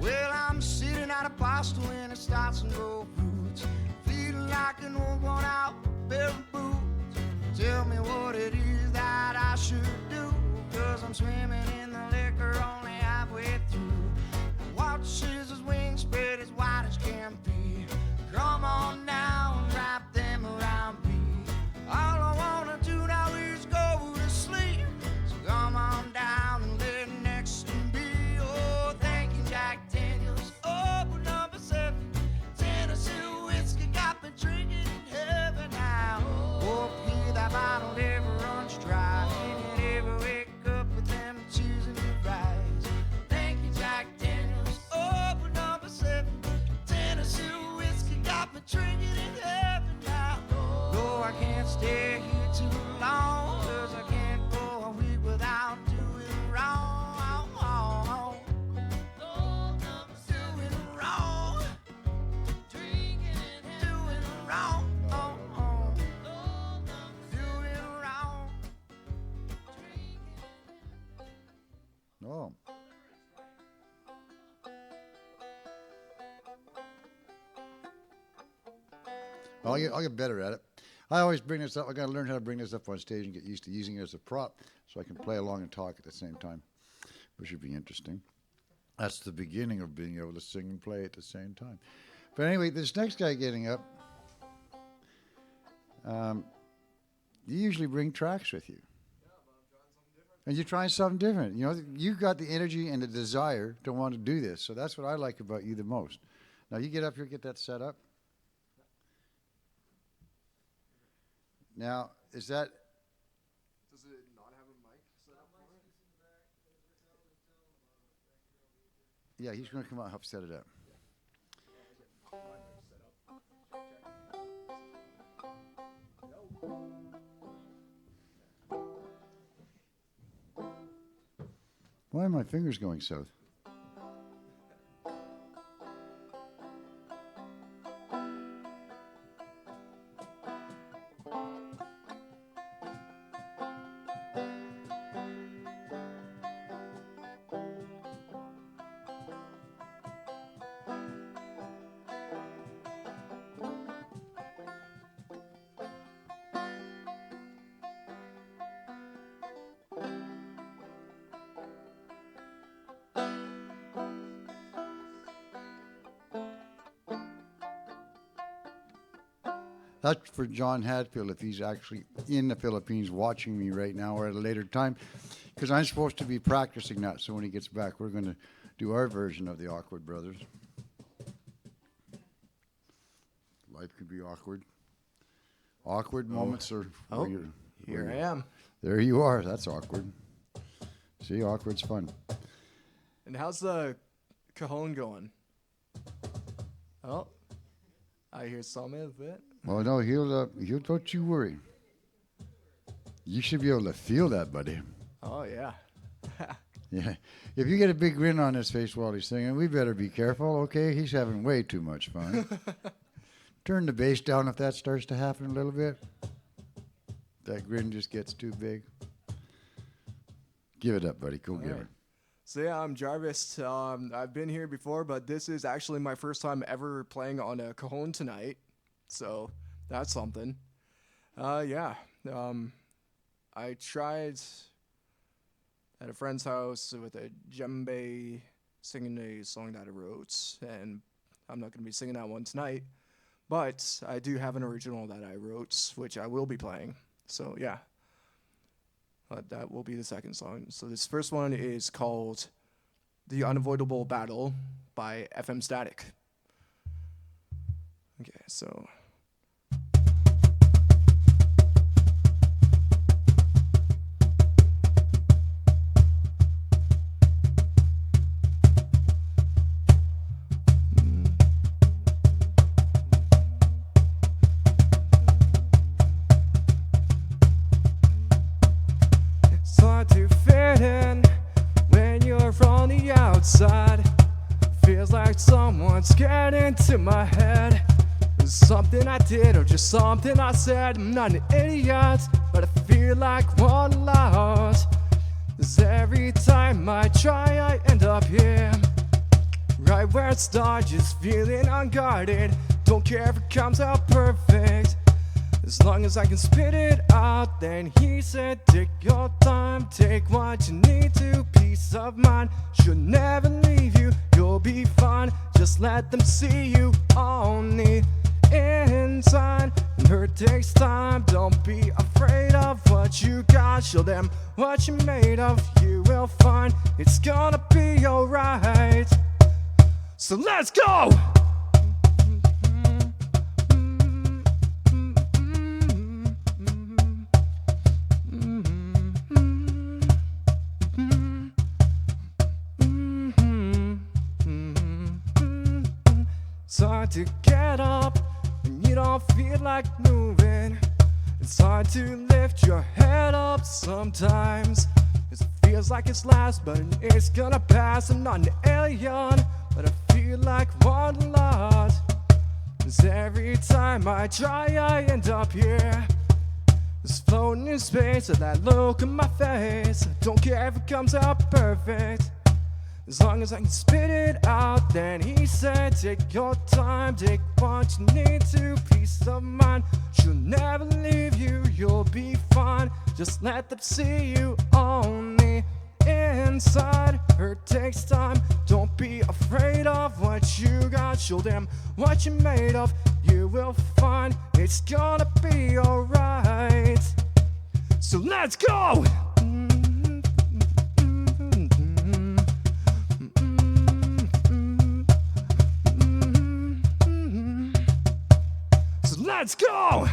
Well, I'm sitting at a pasta when it starts to grow fruits, feeling like an old one out bearing boots. Tell me what it is that I should do, 'cause I'm swimming in the liquor only halfway through. Watch his wings spread as wide as can be. Come on now and wrap them around me. All I wanna do now is go to sleep. So come on down and lay next to me. Oh, thank you, Jack Daniels. Oh, number 7. Tennessee whiskey got me drinking in heaven now. Oh, hear that bottle never runs dry, and you never wake up with them choosing to rise. Thank you, Jack Daniels. Oh, number 7. Tennessee whiskey got me drinking in heaven now. No, I can't stay here too long, 'cause I can't go a week without doing wrong. Doing wrong. Doing wrong. Doing wrong. Oh. I'll get better at it. I always bring this up. I got to learn how to bring this up on stage and get used to using it as a prop, so I can play along and talk at the same time, which would be interesting. That's the beginning of being able to sing and play at the same time. But anyway, this next guy getting up, you usually bring tracks with you. And you're trying something different. You know, you've got the energy and the desire to want to do this. So that's what I like about you the most. Now, you get up here, get that set up. Now, is that... Does it not have a mic set up for it? Yeah, he's going to come out and help set it up. Why are my fingers going south? That's for John Hadfield, if he's actually in the Philippines watching me right now or at a later time, because I'm supposed to be practicing that. So when he gets back, we're going to do our version of the Awkward Brothers. Life could be awkward. Awkward moments are... Oh, here I am. There you are. That's awkward. See, awkward's fun. And how's the cajon going? Oh, I hear some of it. Well, no, he'll don't you worry. You should be able to feel that, buddy. Oh, yeah. Yeah. If you get a big grin on his face while he's singing, we better be careful, okay? He's having way too much fun. Turn the bass down if that starts to happen a little bit. That grin just gets too big. Give it up, buddy. Go get it. So yeah, I'm Jarvis. I've been here before, but this is actually my first time ever playing on a cajon tonight. So that's something. Yeah. I tried at a friend's house with a djembe singing a song that I wrote, and I'm not going to be singing that one tonight, but I do have an original that I wrote, which I will be playing. So yeah, that will be the second song. So this first one is called The Unavoidable Battle by FM Static. Okay, so... It's hard to fit in when you're on the outside. Feels like someone's getting into my head. It's something I did or just something I said. I'm not an idiot, but I feel like one lost. 'Cause every time I try, I end up here, right where it starts, just feeling unguarded. Don't care if it comes out perfect, as long as I can spit it out. Then he said, take your time, take what you need to. Peace of mind should never leave you. You'll be fine, just let them see you on the inside. And hurt takes time, don't be afraid of what you got. Show them what you're made of, you will find it's gonna be alright. So let's go! It's hard to get up when you don't feel like moving. It's hard to lift your head up sometimes. It feels like it's last, but it's gonna pass. I'm not an alien, but I feel like one lot. 'Cause every time I try, I end up here, just floating in space with that look on my face. I don't care if it comes out perfect, as long as I can spit it out. Then he said, take your time, take what you need to. Peace of mind should never leave you. You'll be fine, just let them see you on the inside. Hurt takes time, don't be afraid of what you got. Show them what you're made of, you will find it's gonna be alright. So let's go! So let's go!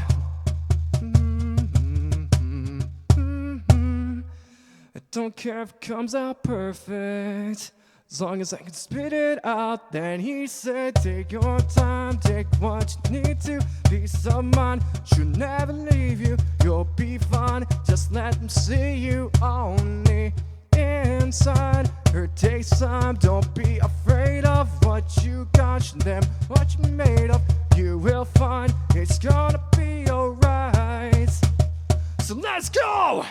I don't care if it comes out perfect, as long as I can spit it out. Then he said, take your time, take what you need to. Peace of mind should never leave you. You'll be fine, just let them see you on the inside. Hurt takes time, don't be afraid of what you got. Show them what you're made of, you will find it's gonna be alright. So let's go!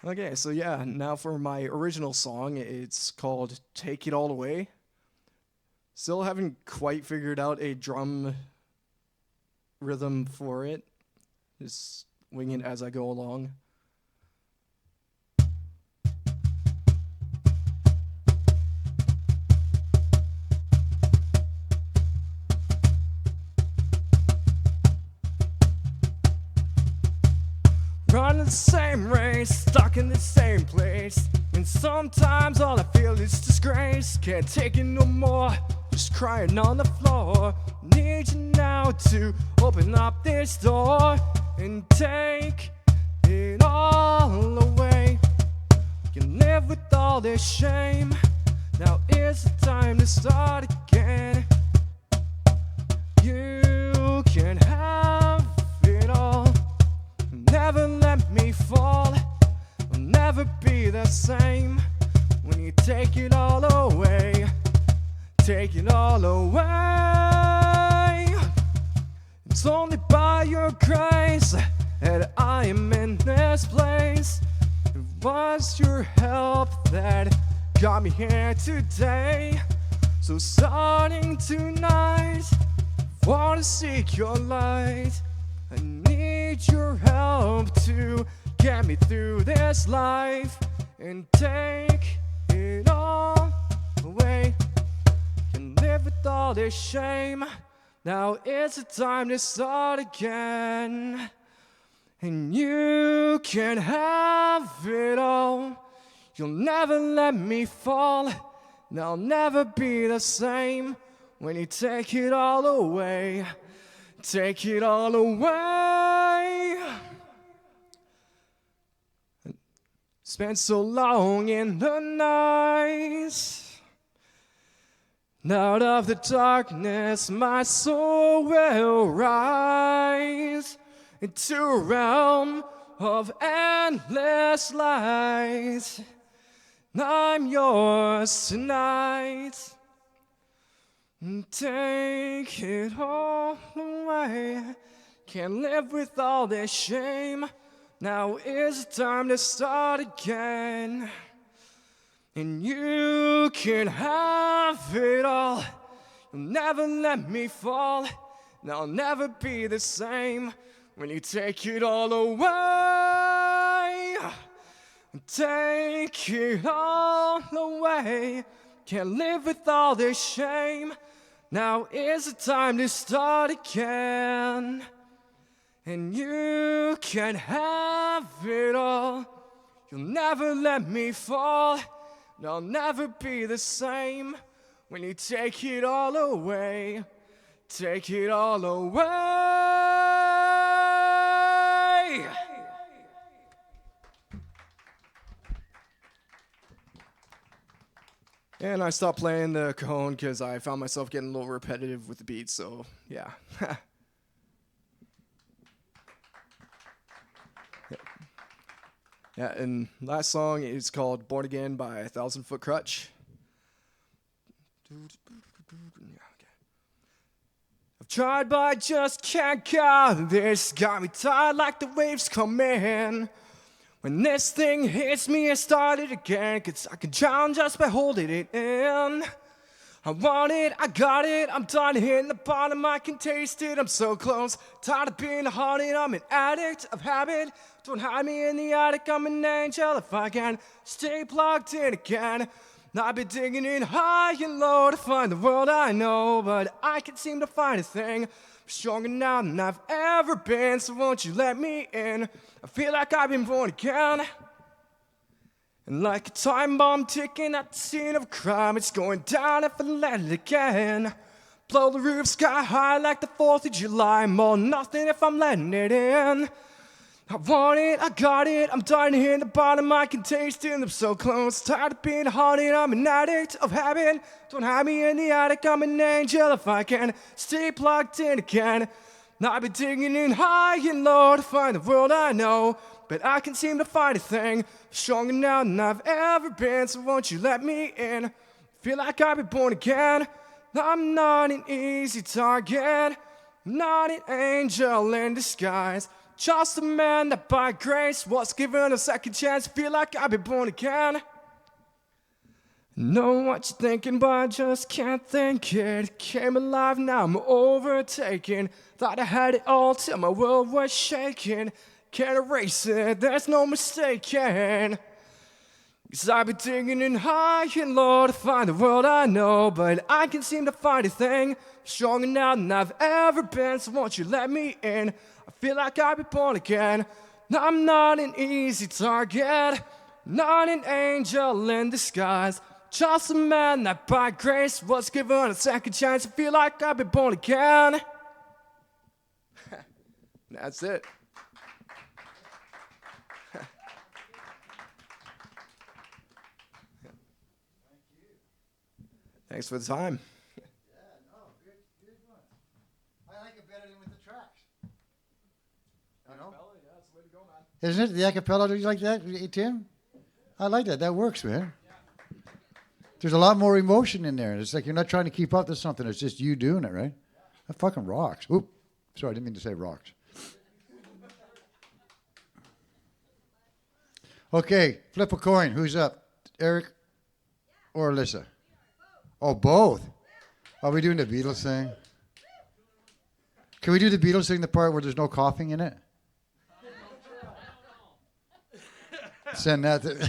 Okay, so yeah, now for my original song. It's called Take It All Away. Still haven't quite figured out a drum rhythm for it. Just winging it as I go along. Running the same race, stuck in the same place, and sometimes all I feel is disgrace. Can't take it no more, just crying on the floor. Need you now to open up this door and take it all away. You can live with all this shame, now is the time to start again. You can have it all, never let me fall. I'll never be the same when you take it all away. Take it all away. It's only by your grace that I am in this place. It was your help that got me here today. So starting tonight, I wanna seek your light. I need need your help to get me through this life and take it all away. Can live with all this shame. Now it's the time to start again. And you can have it all. You'll never let me fall. And I'll never be the same when you take it all away. Take it all away. Spent so long in the night. Out of the darkness, my soul will rise into a realm of endless light. I'm yours tonight. Take it all away. Can't live with all this shame. Now is the time to start again. And you can have it all. You'll never let me fall. And I'll never be the same when you take it all away. Take it all away. Can't live with all this shame. Now is the time to start again. And you can have it all. You'll never let me fall. And I'll never be the same when you take it all away. Take it all away. And I stopped playing the cajon because I found myself getting a little repetitive with the beats, so yeah. Yeah, and last song is called Born Again by 1,000 Foot Crutch. I've tried but I just can't get this. Got me tired like the waves come in. When this thing hits me, I start it again. 'Cause I can drown just by holding it in. I want it, I got it, I'm done hitting the bottom, I can taste it, I'm so close. Tired of being haunted, I'm an addict of habit. Don't hide me in the attic, I'm an angel if I can stay plugged in again. I've been digging in high and low to find the world I know, but I can't seem to find a thing. I'm stronger now than I've ever been, so won't you let me in? I feel like I've been born again. And like a time bomb ticking at the scene of a crime, it's going down if I let it again. Blow the roof sky high like the 4th of July. More than nothing if I'm letting it in. I want it, I got it, I'm dying to hit the bottom, I can taste it, I'm so close. Tired of being haunted, I'm an addict of habit. Don't hide me in the attic, I'm an angel if I can stay plugged in again. I've been digging in high and low to find the world I know, but I can't seem to find a thing. Stronger now than I've ever been, so won't you let me in? Feel like I've been born again. I'm not an easy target, not an angel in disguise. Just a man that by grace was given a second chance. Feel like I've been born again. Know what you're thinking, but I just can't think it. Came alive, now I'm overtaken. Thought I had it all till my world was shaking. Can't erase it, there's no mistaking. 'Cause I've been digging in high and low to find the world I know, but I can't seem to find a thing. Stronger now than I've ever been, so won't you let me in? I feel like I've been born again. I'm not an easy target, not an angel in disguise. Just a man that by grace was given a second chance. I feel like I've been born again. That's it. Thanks for the time. Yeah, no, good one. I like it better than with the tracks. You know? Yeah, that's the way to go, man. Isn't it? The acapella, do you like that, Tim? I like that. That works, man. There's a lot more emotion in there. It's like you're not trying to keep up to something. It's just you doing it, right? That fucking rocks. Oop. Sorry, I didn't mean to say rocks. Okay, flip a coin. Who's up? Eric or Alyssa? Oh, both. Are we doing the Beatles thing? Can we do the Beatles thing, the part where there's no coughing in it? Send that to. Sing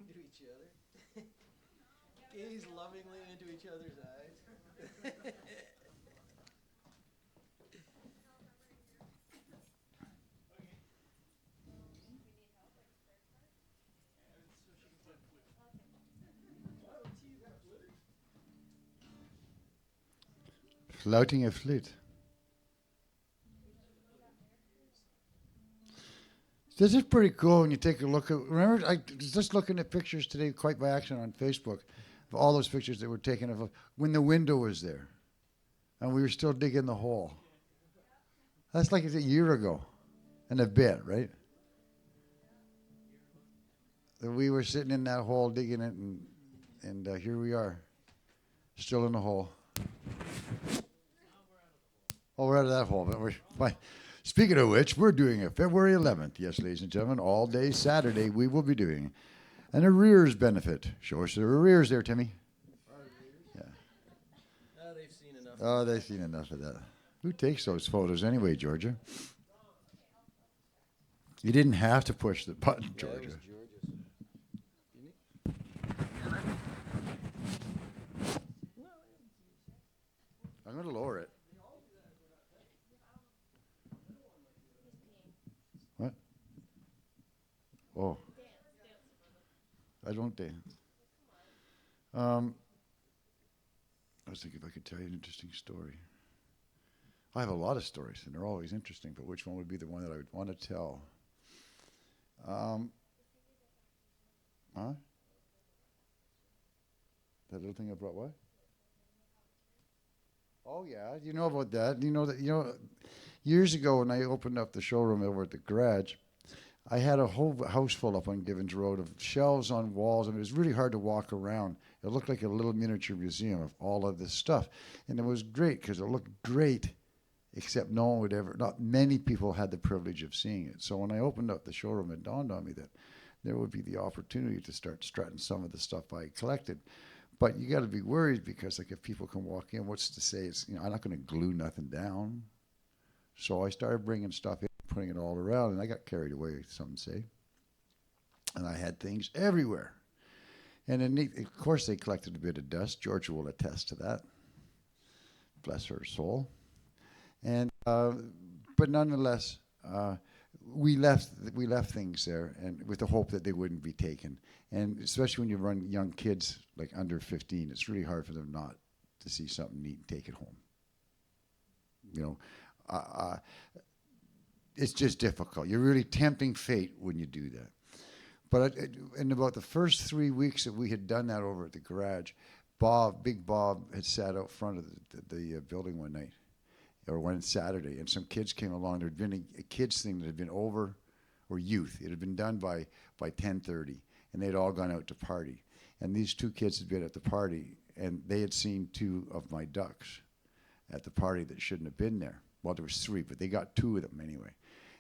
to each other. Gaze lovingly into each other's eyes. Flouting a flute. This is pretty cool when you take a look at. Remember, I was just looking at pictures today, quite by accident, on Facebook, of all those pictures that were taken of when the window was there, and we were still digging the hole. That's like a year ago, and a bit, right? That we were sitting in that hole digging it, and here we are, still in the hole. Oh, we're out of that hole, but we're fine. Speaking of which, we're doing it February 11th. Yes, ladies and gentlemen, all day Saturday we will be doing an arrears benefit. Show us the arrears there, Timmy. Yeah. They've seen enough. Oh, they've seen enough of that. Who takes those photos anyway, Georgia? You didn't have to push the button, Georgia. I'm going to lower it. What? Oh. I don't dance. I was thinking if I could tell you an interesting story. I have a lot of stories, and they're always interesting, but which one would be the one that I would want to tell? Huh? That little thing I brought what? Oh yeah, you know about that. Years ago when I opened up the showroom over at the garage, I had a whole house full up on Givens Road of shelves on walls, and it was really hard to walk around. It looked like a little miniature museum of all of this stuff, and it was great because it looked great, except no one would ever, not many people had the privilege of seeing it. So when I opened up the showroom, it dawned on me that there would be the opportunity to start strutting some of the stuff I collected. But you got to be worried because, like, if people can walk in, what's to say? It's, I'm not going to glue nothing down. So I started bringing stuff in, putting it all around, and I got carried away, some say. And I had things everywhere. And then, of course, they collected a bit of dust. Georgia will attest to that. Bless her soul. And but nonetheless, we left things there, and with the hope that they wouldn't be taken. And especially when you run young kids like under 15, it's really hard for them not to see something neat and take it home. It's just difficult. You're really tempting fate when you do that. But in about the first 3 weeks that we had done that over at the garage, Big Bob had sat out front of the building one night, or one Saturday, and some kids came along. There had been a kids thing that had been over, or youth. It had been done by 10:30, and they'd all gone out to party. And these two kids had been at the party, and they had seen two of my ducks at the party that shouldn't have been there. Well, there was three, but they got two of them anyway.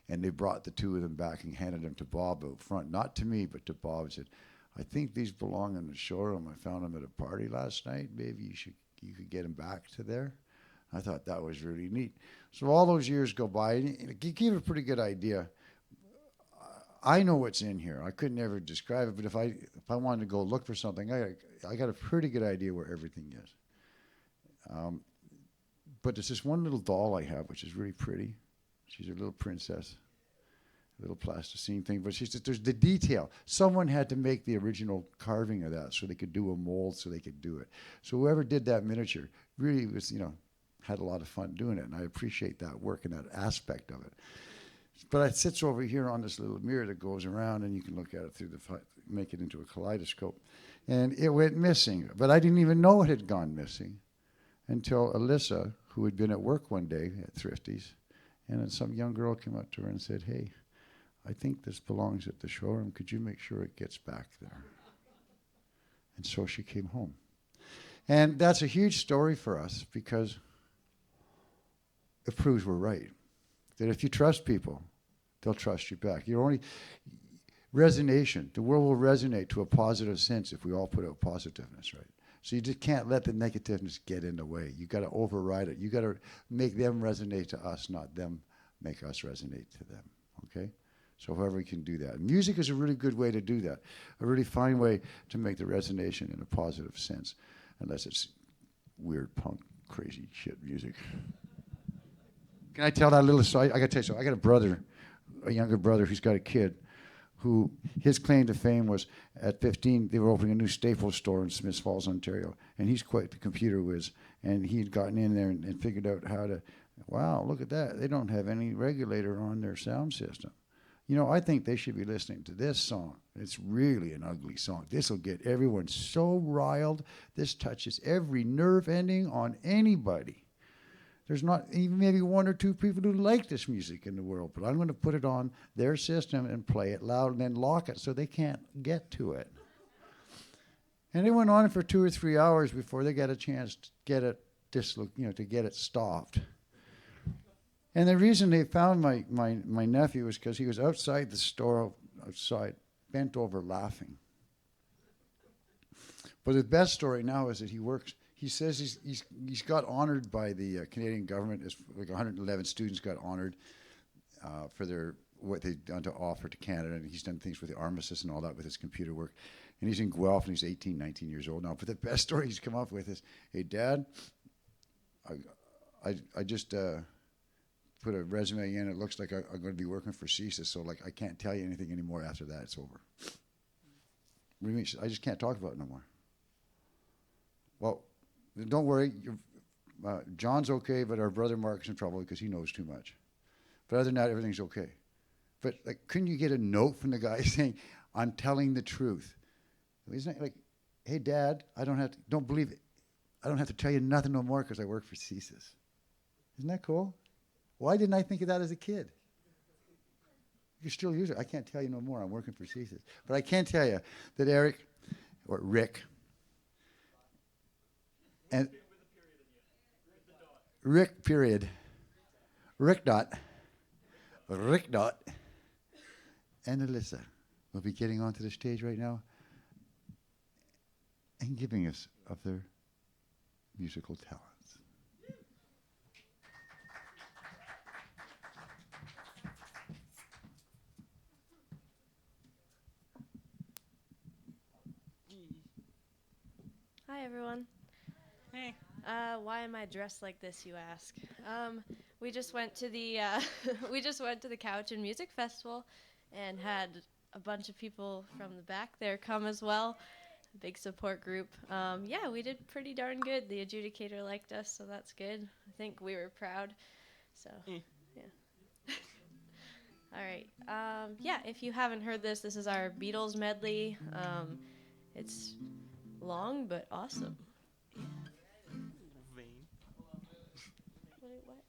And they brought the two of them back and handed them to Bob out front, not to me, but to Bob, and said, "I think these belong in the showroom. I found them at a party last night. Maybe you could get them back to there." I thought that was really neat. So all those years go by, and it gave a pretty good idea. I know what's in here. I could never describe it, but if I wanted to go look for something, I got a pretty good idea where everything is. But there's this one little doll I have, which is really pretty. She's a little princess, a little plasticine thing. But there's the detail. Someone had to make the original carving of that so they could do a mold so they could do it. So whoever did that miniature really was, had a lot of fun doing it. And I appreciate that work and that aspect of it. But it sits over here on this little mirror that goes around, and you can look at it through make it into a kaleidoscope. And it went missing. But I didn't even know it had gone missing until Alyssa, who had been at work one day at Thrifty's, and then some young girl came up to her and said, "Hey, I think this belongs at the showroom. Could you make sure it gets back there?" And so she came home. And that's a huge story for us because it proves we're right. that if you trust people, they'll trust you back. You're only resonation. The world will resonate to a positive sense if we all put out positiveness, right? So you just can't let the negativeness get in the way. You got to override it. You got to make them resonate to us, not them make us resonate to them. Okay? So however we can do that. And music is a really good way to do that. A really fine way to make the resonation in a positive sense, unless it's weird punk, crazy shit music. Can I tell that little story? I got to tell you something. I got a brother, a younger brother who's got a kid who his claim to fame was at 15, they were opening a new Staples store in Smiths Falls, Ontario. And he's quite the computer whiz. And he had gotten in there and figured out how to, wow, look at that. They don't have any regulator on their sound system. You know, I think they should be listening to this song. It's really an ugly song. This will get everyone so riled. This touches every nerve ending on anybody. There's not even maybe one or two people who like this music in the world, but I'm going to put it on their system and play it loud and then lock it so they can't get to it. And it went on for 2 or 3 hours before they got a chance to get it to get it stopped. And the reason they found my nephew was because he was outside the store, bent over laughing. But the best story now is that he says he's got honored by the Canadian government. As like 111 students got honored for what they've done to offer to Canada. And he's done things with the armistice and all that with his computer work. And he's in Guelph and he's 18, 19 years old now. But the best story he's come up with is, hey, Dad, I just put a resume in. It looks like I'm going to be working for CSIS, so like I can't tell you anything anymore after that. It's over. What do you mean? I just can't talk about it no more. Well, don't worry. John's okay, but our brother Mark's in trouble because he knows too much. But other than that, everything's okay. But like, couldn't you get a note from the guy saying, "I'm telling the truth"? Isn't it like, "Hey, Dad, don't believe it. I don't have to tell you nothing no more because I work for CSIS." Isn't that cool? Why didn't I think of that as a kid? You still use it. I can't tell you no more. I'm working for CSIS. But I can tell you that Rick, and Rick, period, Rick Dot, and Alyssa will be getting onto the stage right now and giving us of their musical talents. Hi, everyone. Hey. Why am I dressed like this, you ask? We just went to the Couch and Music Festival and had a bunch of people from the back there come as well. Big support group. Yeah, we did pretty darn good. The adjudicator liked us, so that's good. I think we were proud. So, yeah. All right. Yeah, if you haven't heard this is our Beatles medley. It's long but awesome. Vain. What?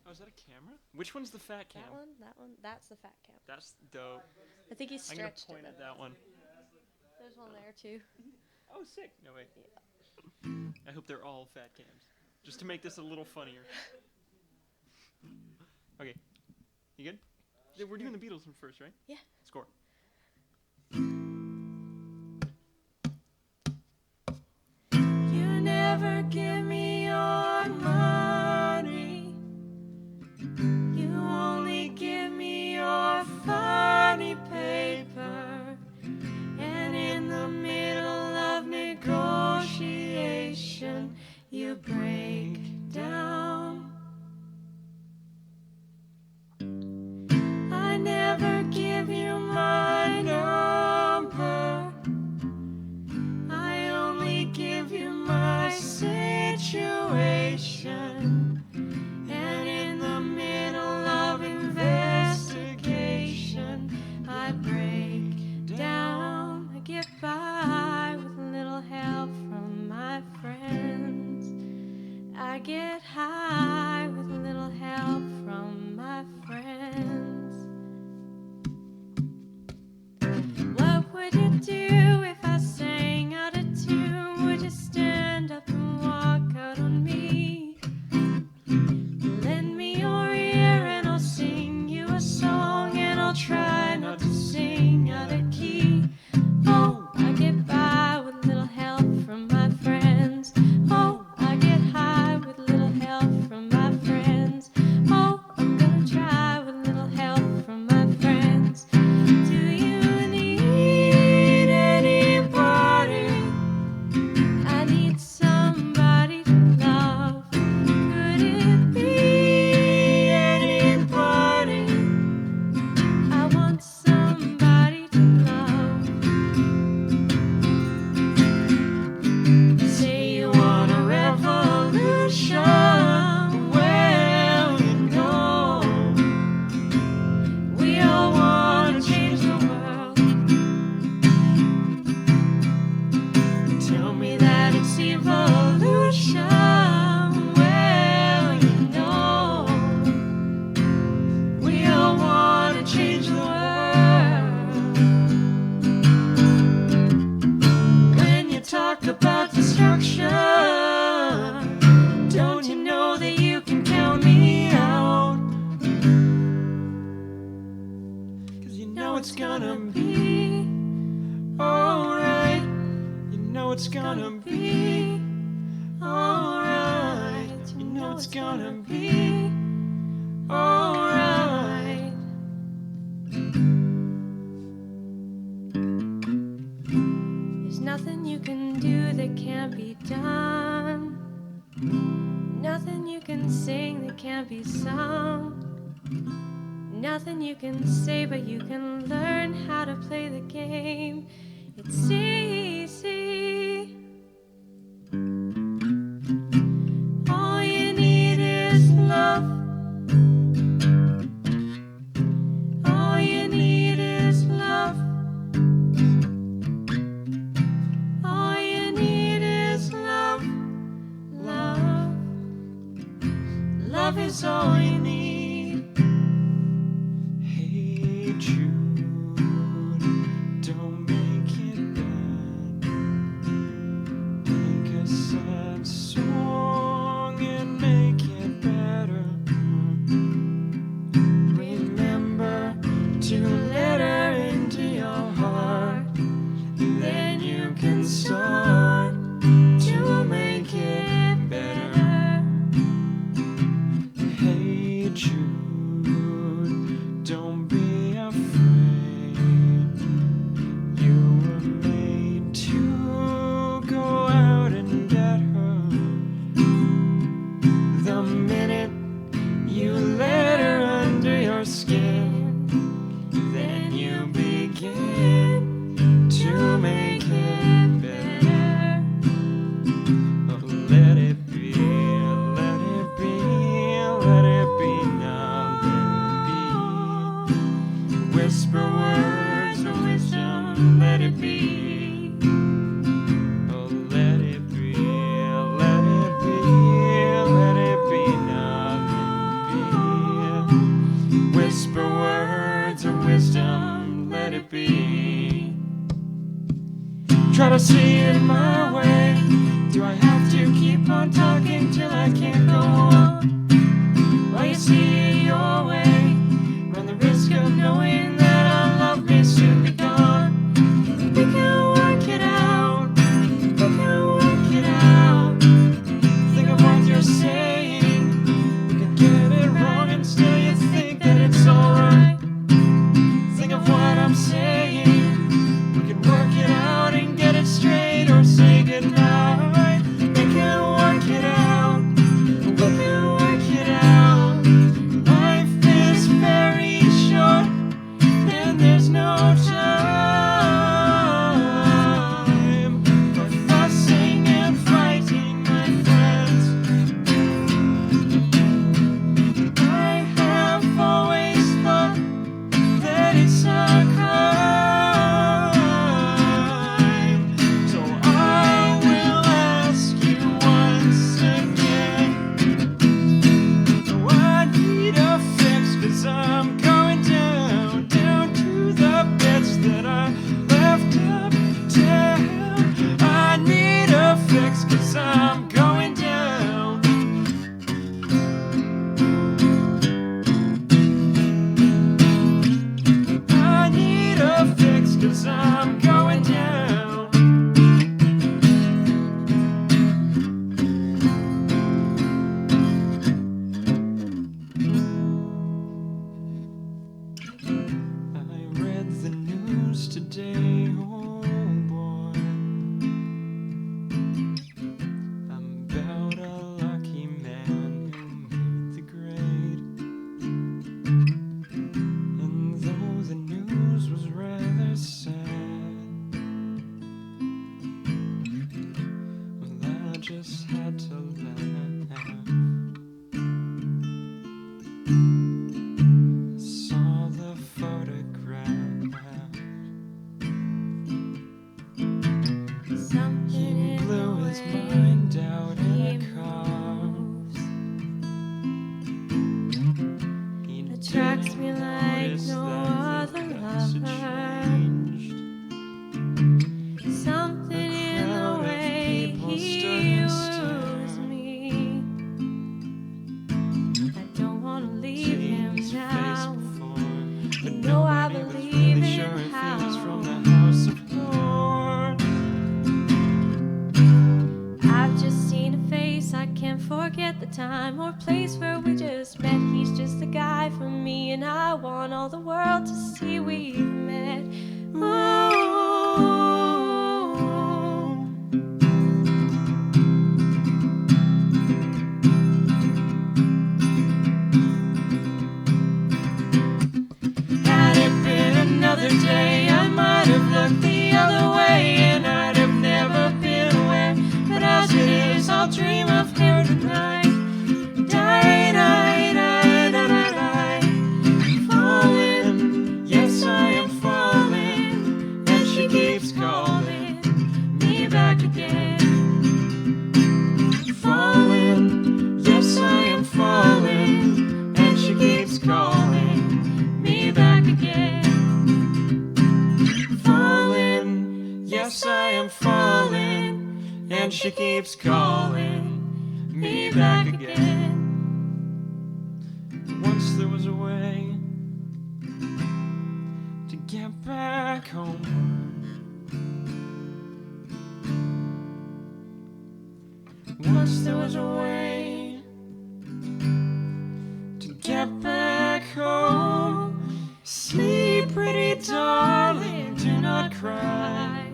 Oh, is that a camera? Which one's the fat cam? That one. That's the fat cam. That's dope. I think he's I'm gonna stretched point it. at that one. There's one there too. Oh, sick. No, wait. I hope they're all fat cams. Just to make this a little funnier. Okay. You good? Yeah, we're doing the Beatles one first, right? Yeah. Score. You never give me your money. You only give me your funny paper. And in the middle of negotiation, you break down. I never give you my number. I only give you my situation. And in the middle of investigation, I break down. I get by with a little help from my friends. I get high with a little help from my friends. What would you do if I sang out of tune? Would you stand up and walk out it's gonna be alright. There's nothing you can do that can't be done. Nothing you can sing that can't be sung. Nothing you can say, but you can learn how to play the game. It's easy. All you need is love. All you need is love. All you need is love. Love. Love is all you need. Hey Jude, don't make it bad. Take a sad song and make it better. Remember to let her into your heart. Then you can start to make it better. Hey Jude, don't be afraid. You were made to go out and get her. The minute you let her under your skin, then you begin to make it better. Oh, let it be, let it be, let it be now, let it be. Whisper words of wisdom, let it be. Oh, let it be, let it be, let it be now, let it be. Whisper words of wisdom, let it be. Try to see it my way. Do I have to keep on talking till I can't go on? While you see it your way, run the risk of knowing that our love may soon be gone. We can work it out. We can work it out. Think of what you're saying. We can get it wrong and still you think that it's alright. Think of what I'm saying. We can work it out and get it straight or say goodnight. We can work it out. We can work it out. Life is very short and there's no time for fussing and fighting, my friends. I have always thought that it's a crime. So I will ask you once again. Do I need a fix? 'Cause I'm going down, down to the bits that I left uptown. I need a fix 'cause I'm going down. I need a fix 'cause I'm going down. I read the news today, oh boy, about a lucky man who made the grade. And though the news was rather sad, well, I just had to laugh. Saw the photograph. Something in Blew the his way mind out in he a car. moves He attracts me didn't like notice no that other the grass had lover. changed. Something in the crowd of way people he stood and woos stared. me. I don't wanna leave Seen him his face now. before, but You know I nobody was believe really in sure if he was how. from the House of Lords. I've just seen a face, I can't forget the time or place where we just met. He's just the guy for me, and I want all the world to see we've met. Ooh. Had it been another day, I might have looked the other way, and I'd have never been aware. But as it is, I'll dream of her tonight. Die, die, die, die, die, die. Falling, yes, I am falling, and she keeps calling me back again. Falling, yes, I am falling, and she keeps calling me back again. Falling, yes, I am falling, and she keeps calling me back again. Once there was a way to get back home. Once there was a way to get back home. Sleep, pretty darling, do not cry.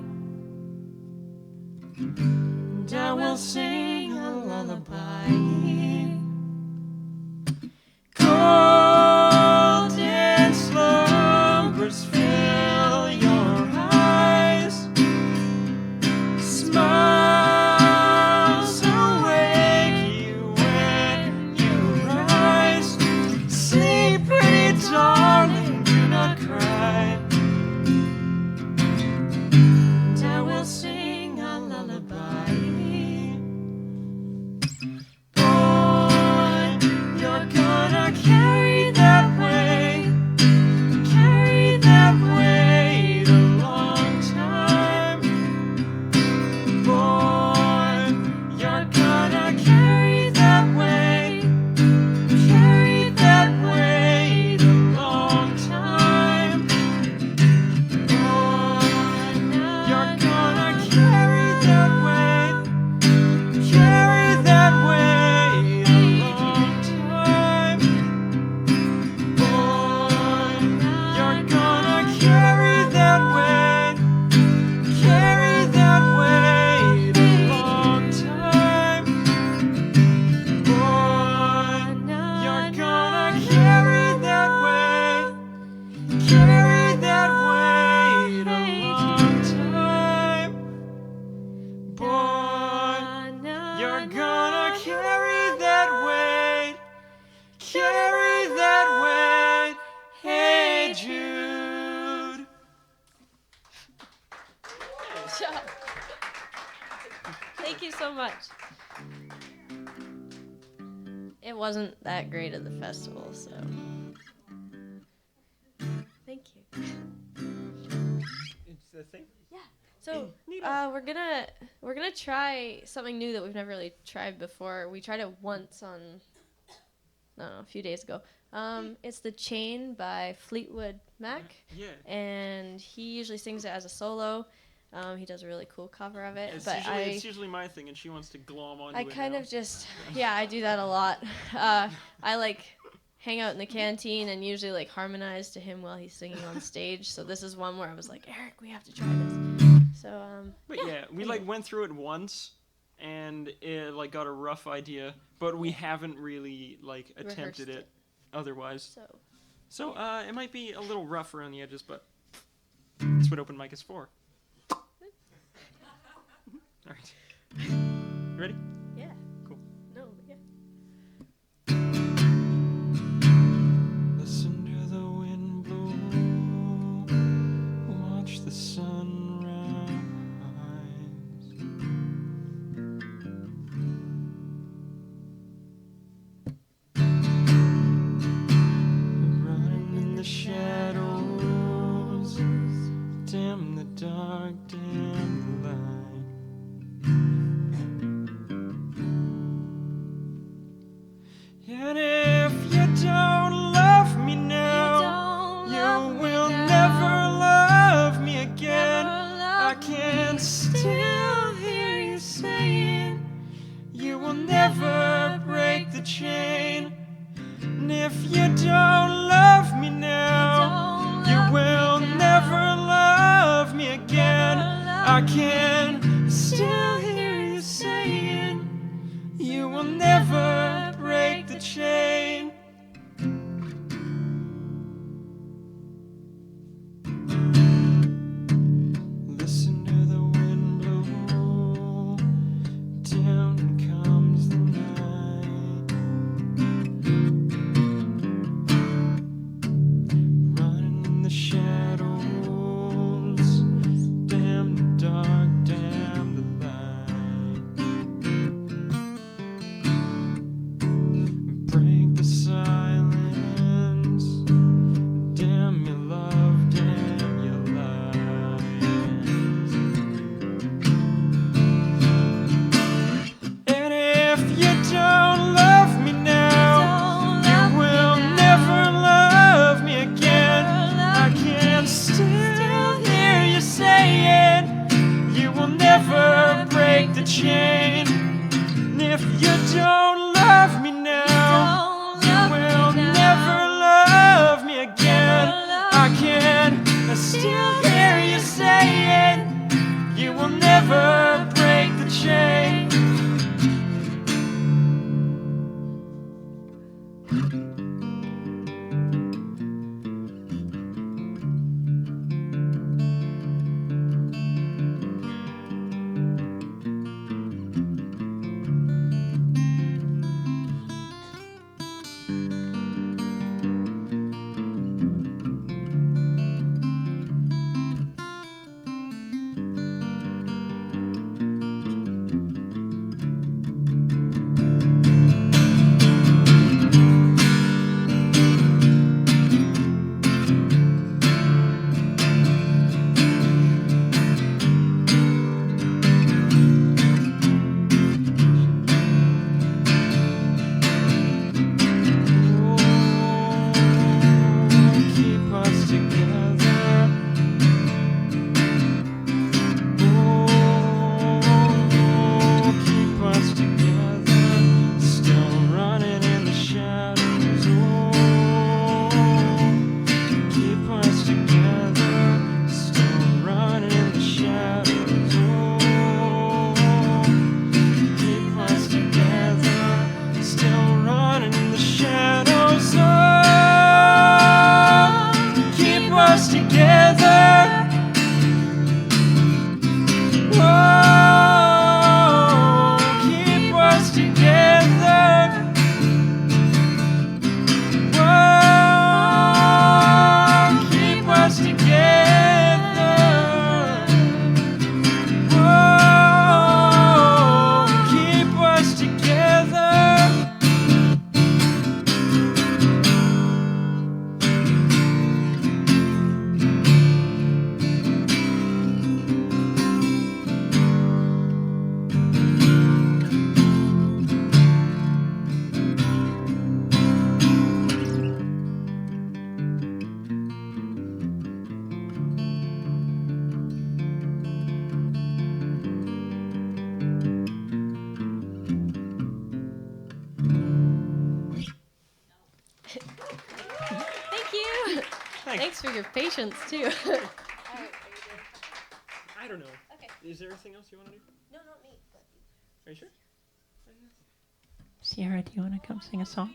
And I will sing a lullaby. Golden slumbers fill your eyes. Smiles awake you when you rise. Sleep, pretty darling, do not cry. And I will sing a lullaby. Boy, you're gonna carry that weight a long time. Boy, you're gonna carry that weight a long time. Boy, you're gonna carry that weight a long time. Boy, you're gonna carry that weight a long time. Boy, you're gonna carry that weight a long time. Boy, you're gonna carry that weight. Hey, Jude. Thank you so much. It wasn't that great at the festival, so thank you. It's the thing. So we're gonna try something new that we've never really tried before. We tried it once on, I don't know, a few days ago. It's The Chain by Fleetwood Mac. Yeah. And he usually sings it as a solo. He does a really cool cover of it. It's usually my thing, and she wants to glom onto it. I kind now. of just, I do that a lot. I like hang out in the canteen and usually like harmonize to him while he's singing on stage. So this is one where I was like, Eric, we have to try this. So But yeah, we like went through it once, and it like got a rough idea, but we haven't really like attempted Rehearsed it otherwise. So So it might be a little rough around the edges, but that's what open mic is for. All right. Ready? yeah. Cool. No, yeah. Listen to the wind blow. Watch the sun rise. Running in the shadows. Damn the dark, damn the light. the chain. Listen to the wind blow, down comes the night. Running in the shadows, damn the dark, damn the light. Break the silence, damn your love, damn your lies. And if you don't love me now, you will never love me again. I can still hear you saying you will never break the chain. And if you don't love me now, you will never love me again. I can still hear you saying you will never break the chain. Keep us together. Keep us together. Still running in the shadows. Keep us together. Still running in the shadows. Keep us together. Still running in the shadows. Keep us together. Keep us together. Keep us together. Keep us together. Thank you. Thanks for your patience too. I don't know. Okay. Is there anything else you want to do? No, not me. Are you sure? Sierra, do you want to come sing a song?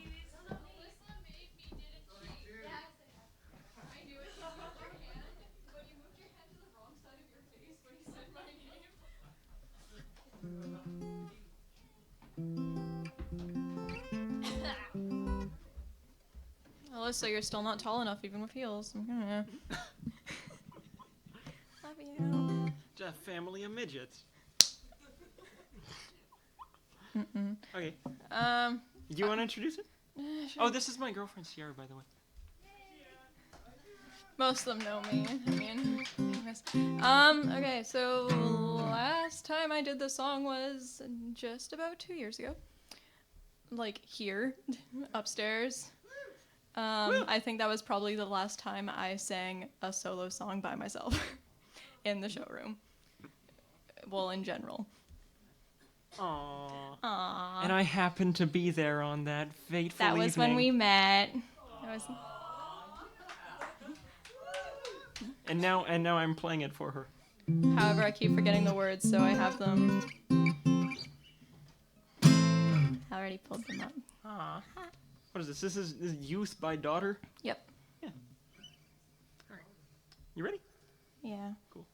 Alyssa, you're still not tall enough, even with heels. Love you. Just a family of midgets. Mm-mm. Okay. Um. Do you want to introduce it? Sure. Oh, this is my girlfriend Sierra, by the way. Most of them know me. I mean, famous. Okay, so last time I did this song was just about 2 years ago. Like here, upstairs. I think that was probably the last time I sang a solo song by myself in the showroom. Well, in general. Aww. Aww. And I happened to be there on that fateful That was when we met. That was. And now I'm playing it for her. However, I keep forgetting the words, so I have them. How already pulled them up. Ah. What is this? This is Youth by Daughter? Yep. Yeah. All right. You ready? Yeah. Cool.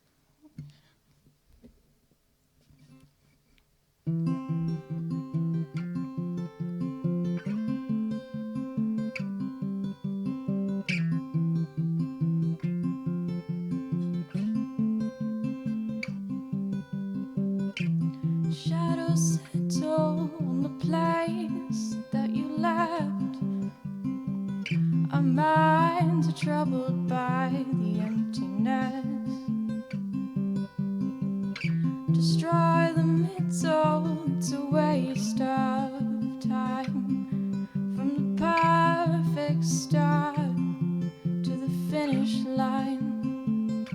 Shadows settle on the place that you left. Our minds are troubled by the emptiness. Destroy the middle, it's a waste of time. From the perfect start to the finish line.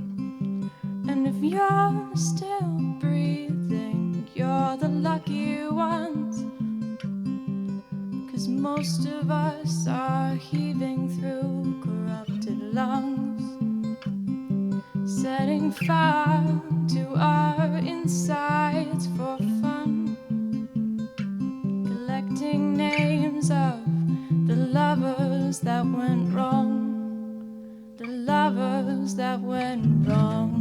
And if you're still breathing, you're the lucky ones. 'Cause most of us are heaving through corrupted lungs, setting fire to our insides for fun, collecting names of the lovers that went wrong, the lovers that went wrong.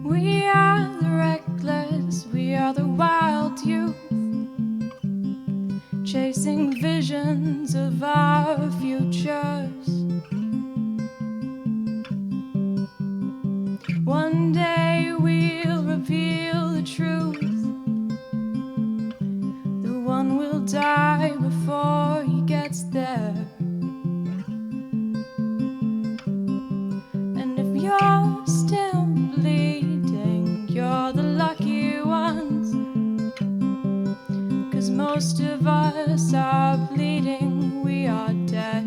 We are the reckless, we are the wild youth, chasing visions of our futures. One day we'll reveal the truth. The one will die before he gets there. And if you're still bleeding, you're the lucky ones. 'Cause most of us are bleeding, we are dead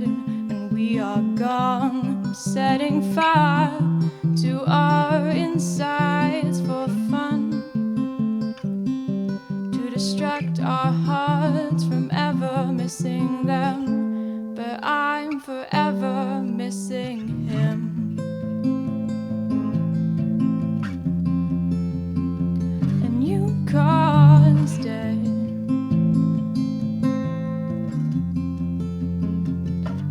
and we are gone, setting fire to our insides for fun, to distract our hearts from ever missing them. But I'm forever missing him. And you caused it.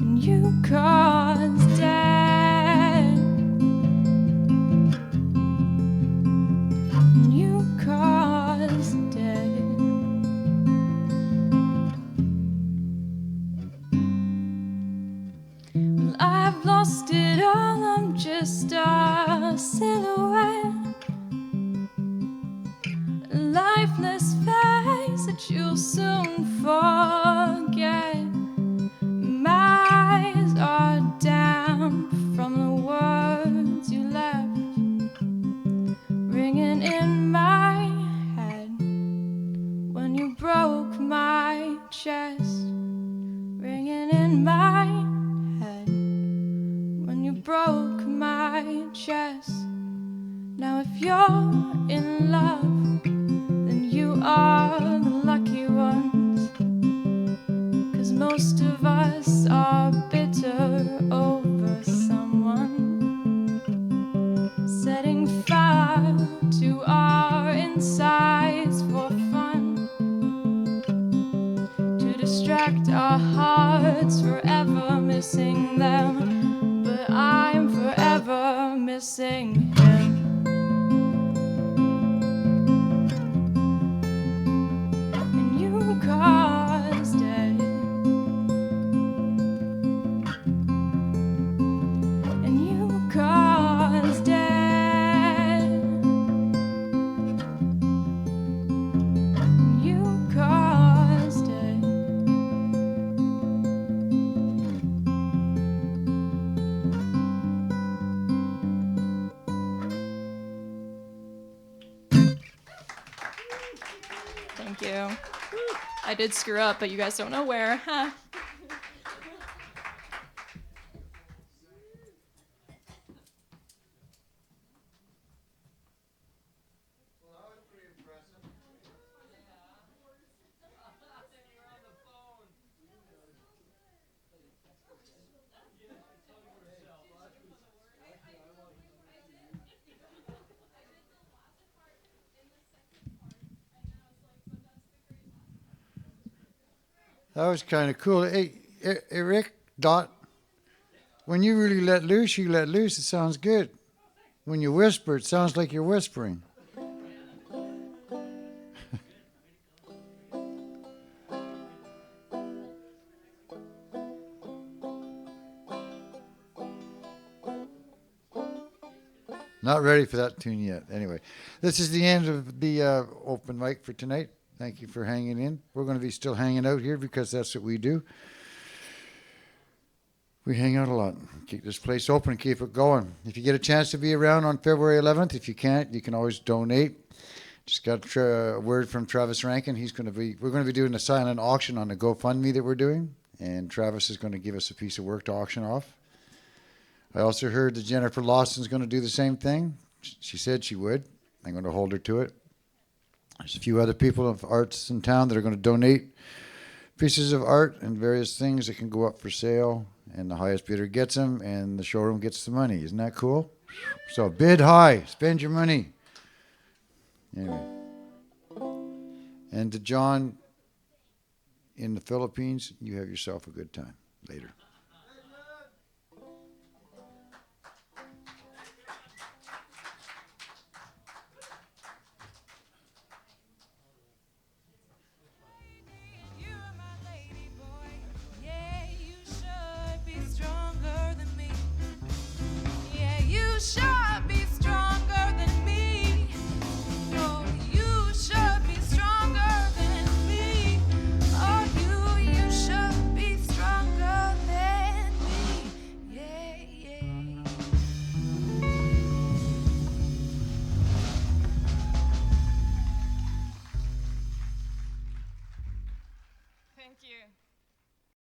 And you caused it. And you caused it. Well, I've lost it all, I'm just a silhouette, a lifeless face that you'll soon forget. My eyes are damp from the words you left, ringing in my head when you broke my chest, ringing in my head when you broke my chest. Now if you're in love, then you are the lucky ones. 'Cause most of us are bitter over someone, setting fire to our insides for fun, to distract our hearts, forever missing them. But I'm forever missing him. And you caused it. And you caused it. And you caused it. Thank you. I did screw up, but you guys don't know where. Huh? That was kind of cool. Hey, Rick, Dot, when you really let loose, you let loose. It sounds good. When you whisper, it sounds like you're whispering. Not ready for that tune yet. Anyway, this is the end of the open mic for tonight. Thank you for hanging in. We're going to be still hanging out here because that's what we do. We hang out a lot. Keep this place open and keep it going. If you get a chance to be around on February 11th, if you can't, you can always donate. Just got a word from Travis Rankin. We're going to be doing a silent auction on the GoFundMe that we're doing, and Travis is going to give us a piece of work to auction off. I also heard that Jennifer Lawson's going to do the same thing. She said she would. I'm going to hold her to it. There's a few other people of arts in town that are going to donate pieces of art and various things that can go up for sale, and the highest bidder gets them, and the showroom gets the money. Isn't that cool? So bid high, spend your money. Anyway. And to John in the Philippines, you have yourself a good time. Later.